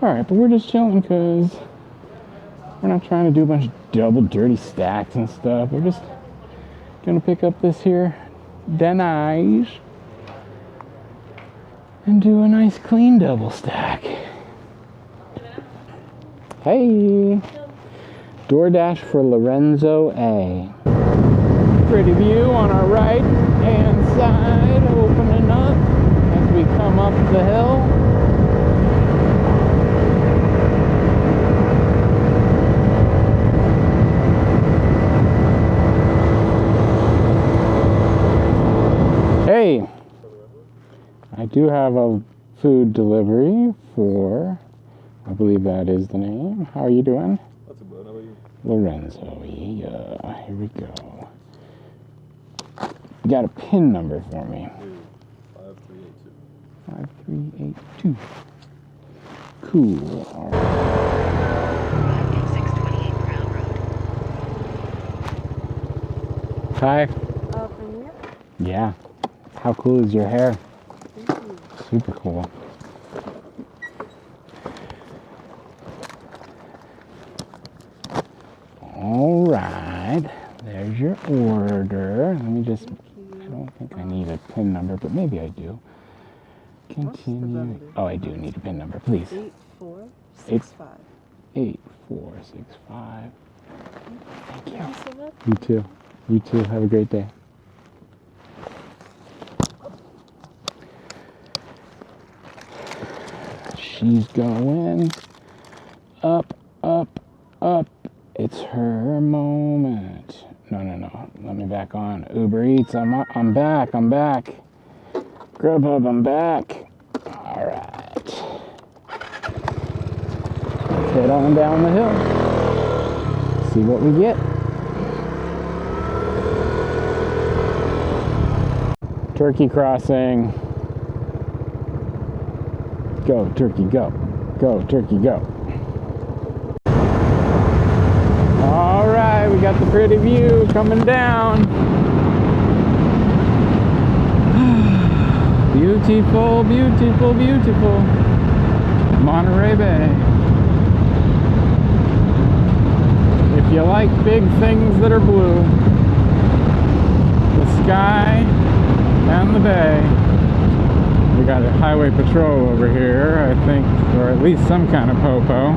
Alright, but we're just chilling because we're not trying to do a bunch of double dirty stacks and stuff. We're just gonna pick up this here Doordash and do a nice clean double stack. Hey! Doordash for Lorenzo A. Pretty view on our right hand side opening up as we come up the hill. Hey, I do have a food delivery for, I believe that is the name. How are you doing? That's about it. How about you? Lorenzo, yeah, here we go. You got a PIN number for me? 5382. 5382. Cool. All right. 628 Crown Road. Hi. From here? Yeah. How cool is your hair? Super cool. All right. There's your order. Let me just, I don't think I need a PIN number, but maybe I do. Continue. Oh, I do need a PIN number, please. 8465. 8465. Thank you. Thank you so much. You too. You too. Have a great day. She's going up, up, up. It's her moment. No. Let me back on. Uber Eats. I'm back. Grubhub. I'm back. All right. Let's head on down the hill. See what we get. Turkey crossing. Go, turkey, go. Go, turkey, go. All right, we got the pretty view coming down. Beautiful, beautiful, beautiful. Monterey Bay. If you like big things that are blue, the sky and the bay. We got a highway patrol over here, I think, or at least some kind of popo.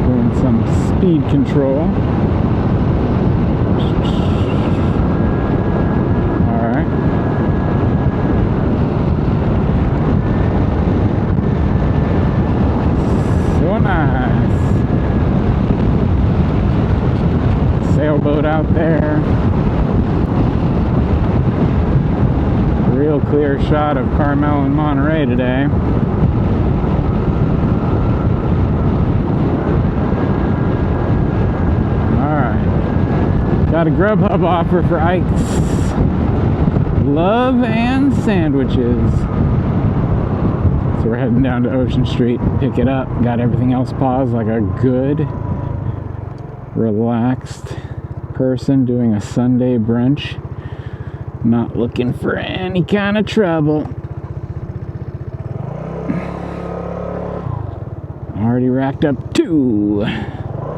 Doing some speed control. Alright. So nice. Sailboat out there. Real clear shot of Carmel and Monterey today. Alright. Got a Grubhub offer for Ike's. Love and sandwiches. So we're heading down to Ocean Street, pick it up. Got everything else paused like a good, relaxed person doing a Sunday brunch. Not looking for any kind of trouble. Already racked up 2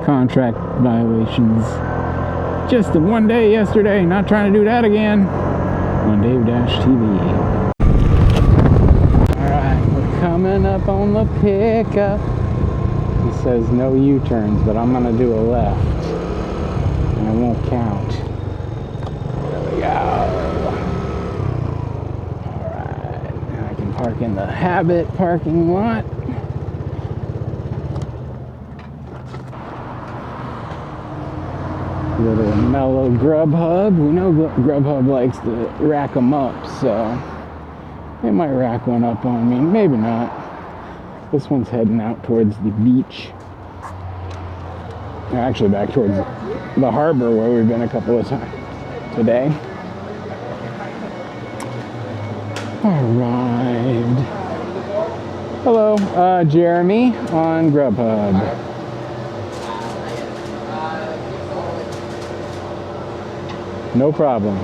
contract violations. Just the one day yesterday. Not trying to do that again on DaveDashTV. Alright, we're coming up on the pickup. He says no U-turns, but I'm going to do a left. And it won't count. There we go. Park in the Habit parking lot. Little mellow Grubhub. We know Grubhub likes to rack them up, so they might rack one up on me. Maybe not. This one's heading out towards the beach. Actually, back towards the harbor where we've been a couple of times today. Arrived. Hello, Jeremy on Grubhub. No problem.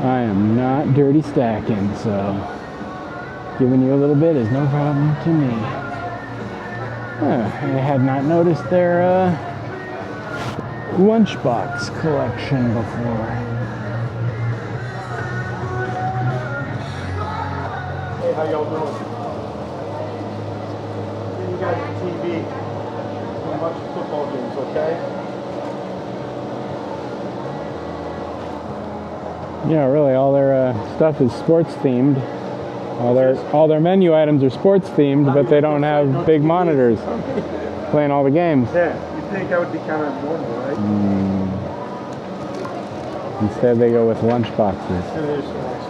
I am not dirty stacking, so giving you a little bit is no problem to me. I had not noticed their lunchbox collection before. Hey, how y'all doing? You guys on TV. So much football games, okay? Yeah, really, all their stuff is sports themed. All their menu items are sports themed, but they don't have big monitors playing all the games. Yeah, you think that would be kind of normal, right? Instead, they go with lunch boxes. And there's some nice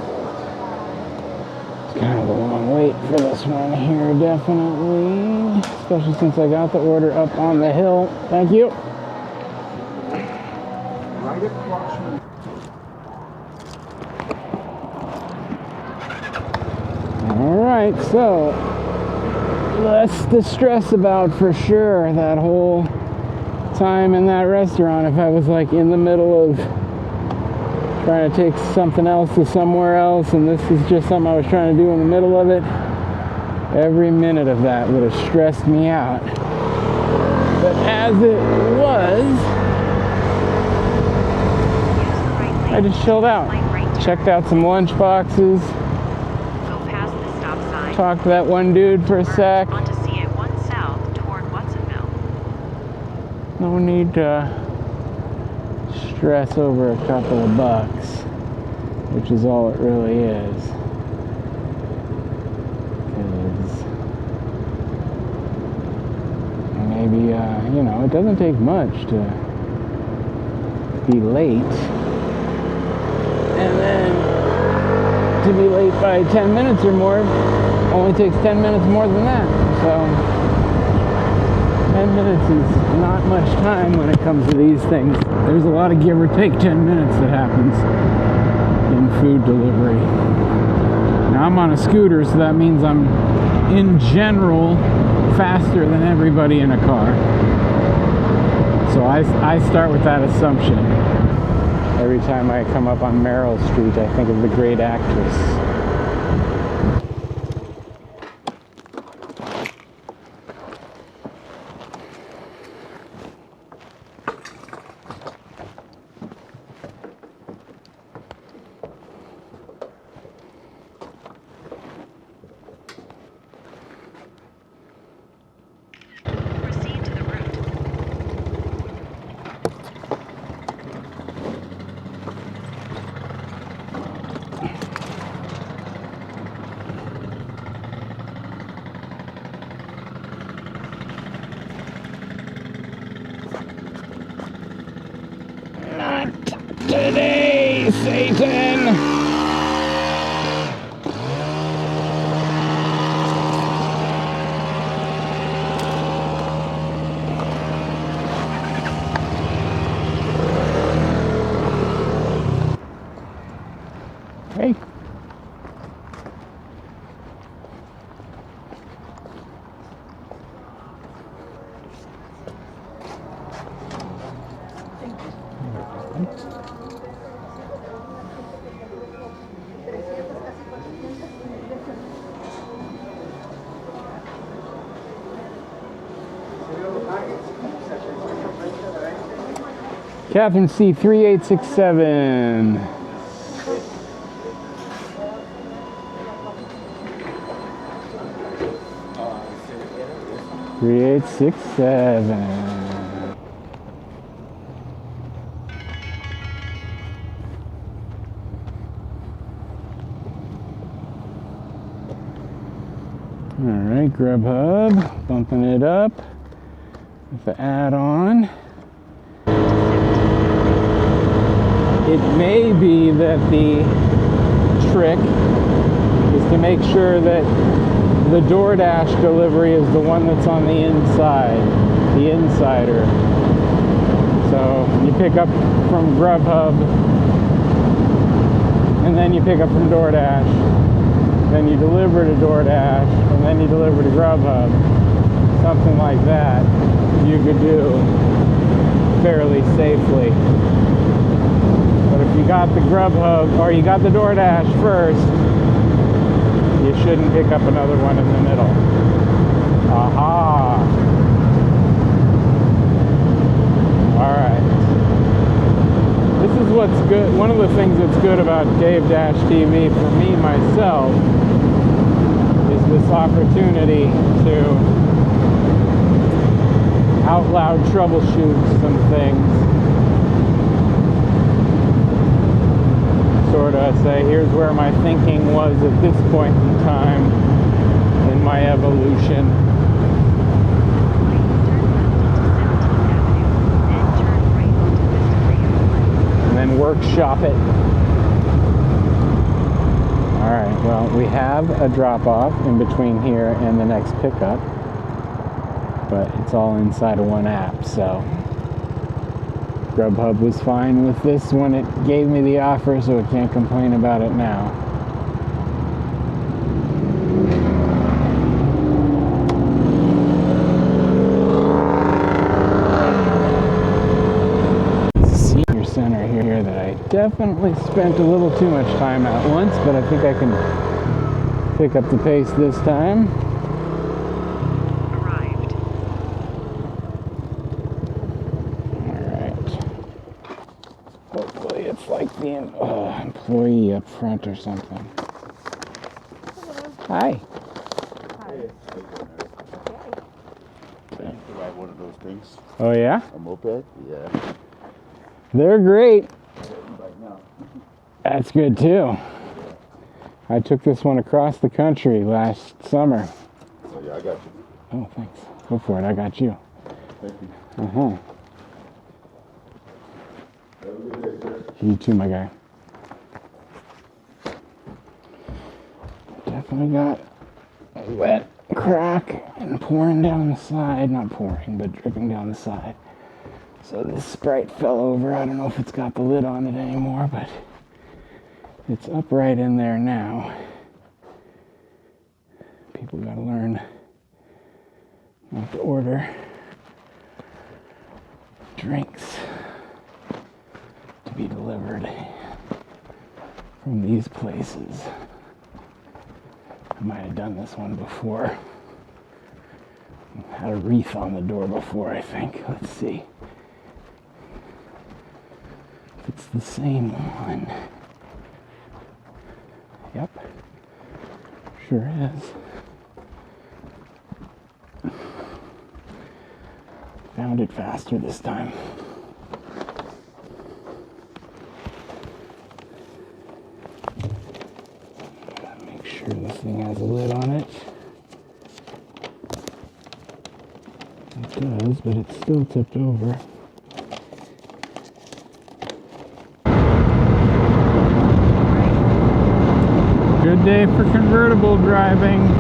It's kind of a long wait for this one here, definitely. Especially since I got the order up on the hill. Thank you. right across from Alright, so less to stress about for sure that whole time in that restaurant if I was like in the middle of trying to take something else to somewhere else and this is just something I was trying to do in the middle of it. Every minute of that would have stressed me out. But as it was, I just chilled out. Checked out some lunch boxes. Talked to that one dude for a sec. Onto CA1 South toward Watsonville. No need to stress over a couple of bucks, which is all it really is. Because maybe, you know, it doesn't take much to be late. And then to be late by 10 minutes or more only takes 10 minutes more than that. So 10 minutes is not much time when it comes to these things. There's a lot of give or take 10 minutes that happens in food delivery. Now I'm on a scooter, so that means I'm in general faster than everybody in a car. So I start with that assumption. Every time I come up on Merrill Street, I think of the great actress. Proceed to the route. Not today, Satan! Hey. Catherine C 3867. Three, 8, 6, 7. All right, Grubhub, bumping it up with the add-on. it may be that the trick is to make sure that the DoorDash delivery is the one that's on the inside, the insider. So you pick up from Grubhub, and then you pick up from DoorDash, then you deliver to DoorDash, and then you deliver to Grubhub. Something like that you could do fairly safely. But if you got the Grubhub, or you got the DoorDash first, you shouldn't pick up another one in the middle. Aha! Alright. This is what's good. One of the things that's good about DaveDashTV for me, myself, is this opportunity to out loud troubleshoot some things. Sort of say, here's where my thinking was at this point in time in my evolution. And then workshop it. Alright, well, we have a drop off in between here and the next pickup, but it's all inside of one app, so Grubhub was fine with this when it gave me the offer, so I can't complain about it now. Senior center here that I definitely spent a little too much time at once, but I think I can pick up the pace this time. Employee up front or something. Hi. You ride one of those things? Oh yeah? A moped? Yeah. They're great. Right now. That's good too. I took this one across the country last summer. Oh yeah, I got you. Oh, thanks. Go for it. I got you. Thank you. Uh-huh. Have a good day, sir. You too, my guy. Definitely got a wet crack and pouring down the side. Not pouring, but dripping down the side. So this Sprite fell over. I don't know if it's got the lid on it anymore, but it's upright in there now. People gotta learn not to order drinks to be delivered from these places. I might have done this one before. Had a wreath on the door before, I think. Let's see if it's the same one. Yep, sure is. Found it faster this time. Make sure this thing has a lid on it. It does, but it's still tipped over. Good day for convertible driving.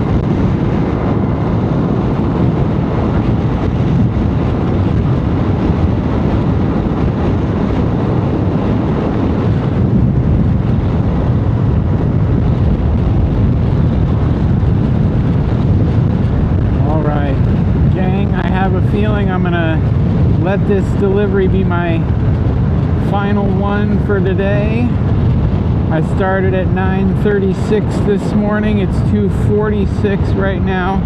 Feeling I'm gonna let this delivery be my final one for today. I started at 9:36 this morning. It's 2:46 right now.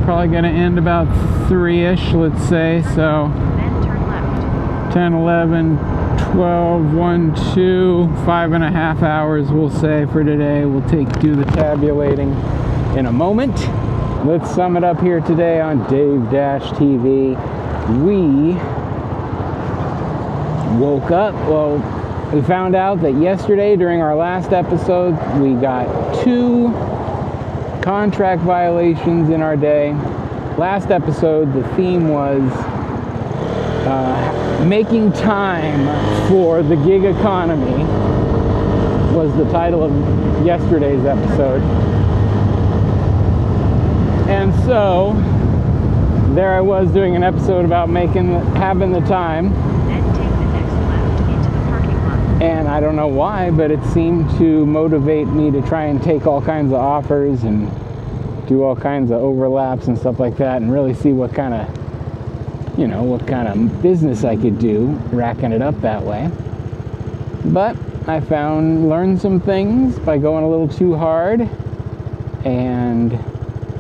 Probably gonna end about 3-ish, let's say. So Then turn left. 10, 11, 12, 1, 2, 5.5 hours we'll say for today. We'll do the tabulating in a moment. Let's sum it up here today on DaveDashTV. We woke up, well, we found out that yesterday during our last episode, we got 2 contract violations in our day. Last episode, the theme was Making Time for the Gig Economy was the title of yesterday's episode. And so, there I was doing an episode about having the time. Then take the next left into the parking lot. And I don't know why, but it seemed to motivate me to try and take all kinds of offers and do all kinds of overlaps and stuff like that, and really see what kind of business I could do, racking it up that way. But I learned some things by going a little too hard, and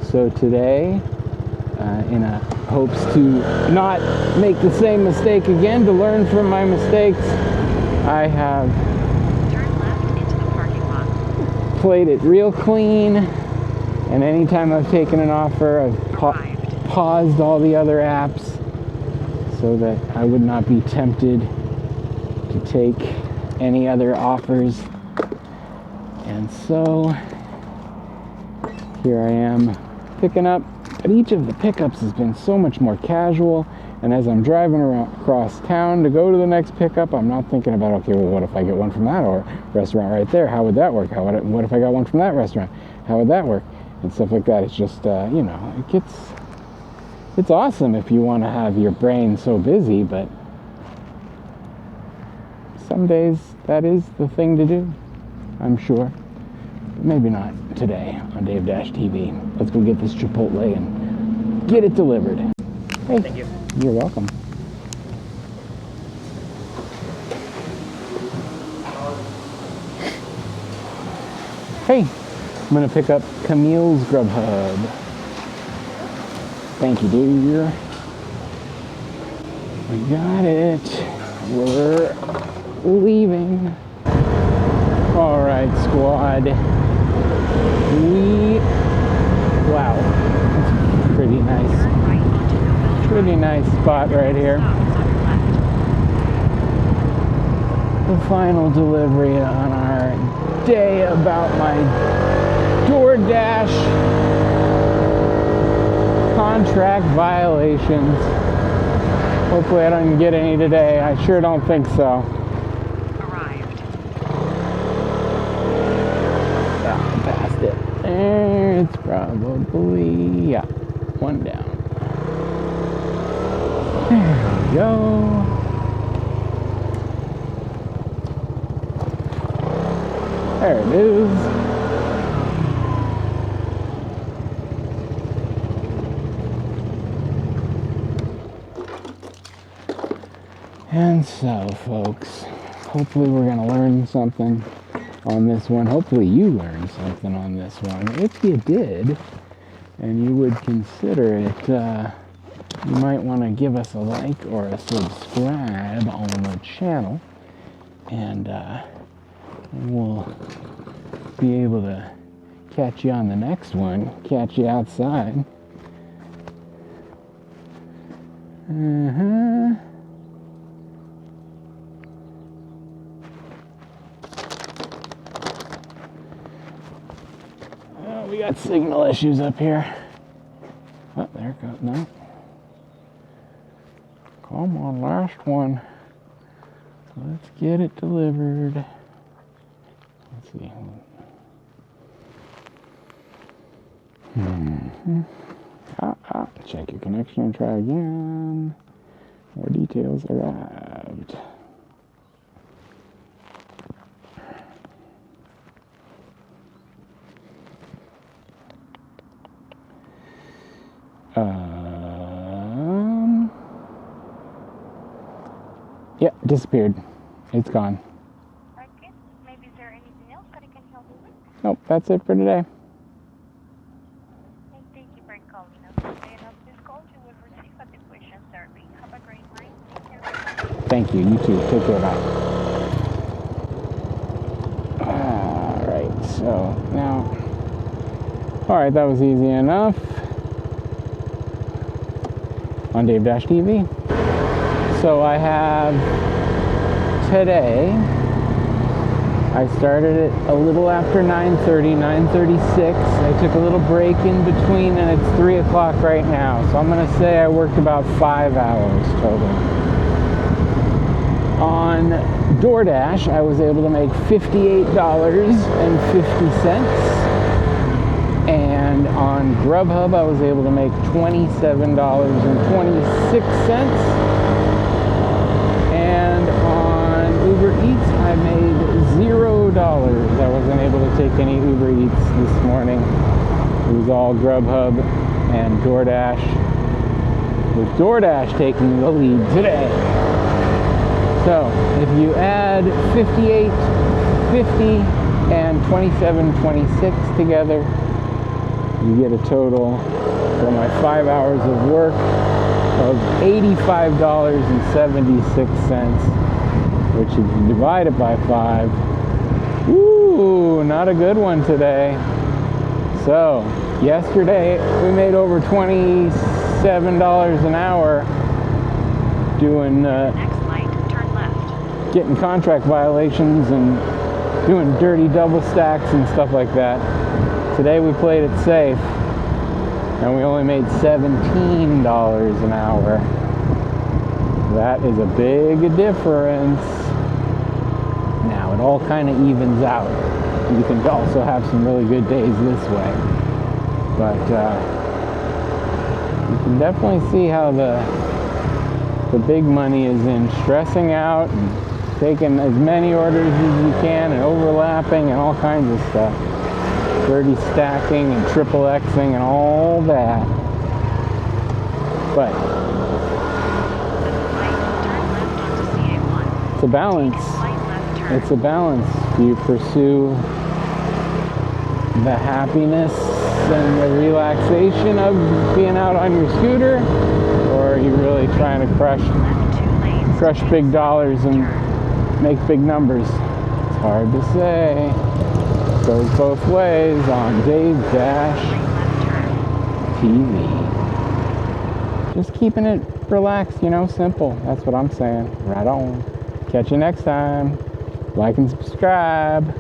so today, in hopes to not make the same mistake again, to learn from my mistakes, I have Turn left into the parking lot. played it real clean, and anytime I've taken an offer, I've paused all the other apps so that I would not be tempted to take any other offers. And so here I am picking up, but each of the pickups has been so much more casual, and as I'm driving across town to go to the next pickup, I'm not thinking about, okay, well, what if I get one from that or restaurant right there? How would that work? What if I got one from that restaurant? How would that work? And stuff like that. It's just, it's awesome if you want to have your brain so busy, but some days that is the thing to do, I'm sure. But maybe not today on DaveDashTV. Let's go get this Chipotle and get it delivered. Hey, thank you. You're welcome. Hey, I'm going to pick up Camille's Grubhub. Thank you, dear. We got it. We're leaving. All right, squad. Wow, it's pretty nice. Pretty nice spot right here. The final delivery on our day about my Doordash contract violations. Hopefully I don't get any today. I sure don't think so. Arrived. Yeah, I passed it. It's probably, yeah, one down. There we go. There it is. And so, folks, hopefully we're going to learn something on this one. Hopefully you learned something on this one. If you did, and you would consider it, you might want to give us a like or a subscribe on the channel, and we'll be able to catch you on the next one, catch you outside. We got signal issues up here. Oh, there it goes. No. Come on, last one. Let's get it delivered. Let's see. Check your connection and try again. More details arrived. Yeah, disappeared. It's gone. Okay. Maybe is there anything else that I can help you with? Nope, that's it for today. Thank you for calling us today. And after this call, you will receive a question survey. Have a great night. Take care. Thank you. You too. Take care. Bye. Alright, so now... Alright, that was easy enough. On DaveDashTV. So I have today, I started at a little after 9:30, 9:36. I took a little break in between, and it's 3 o'clock right now. So I'm going to say I worked about 5 hours total. on DoorDash, I was able to make $58.50. And on Grubhub, I was able to make $27.26. And on Uber Eats, I made $0. I wasn't able to take any Uber Eats this morning. It was all Grubhub and DoorDash, with DoorDash taking the lead today. So if you add 58, 50, and 27.26 together, you get a total for my 5 hours of work of $85.76, which is divided by 5. Ooh, not a good one today. So yesterday we made over $27 an hour doing Next light, turn left. getting contract violations and doing dirty double stacks and stuff like that. Today we played it safe and we only made $17 an hour. That is a big difference. Now it all kind of evens out. You can also have some really good days this way, but you can definitely see how the big money is in stressing out and taking as many orders as you can and overlapping and all kinds of stuff. Dirty stacking and triple Xing and all that. But Turn left onto CA1. it's a balance. Slight left turn. It's a balance. Do you pursue the happiness and the relaxation of being out on your scooter, or are you really trying to crush Left 2 lanes. big dollars and make big numbers? It's hard to say. Goes both ways on DaveDashTV. Just keeping it relaxed, simple. That's what I'm saying. Right on. Catch you next time. Like and subscribe.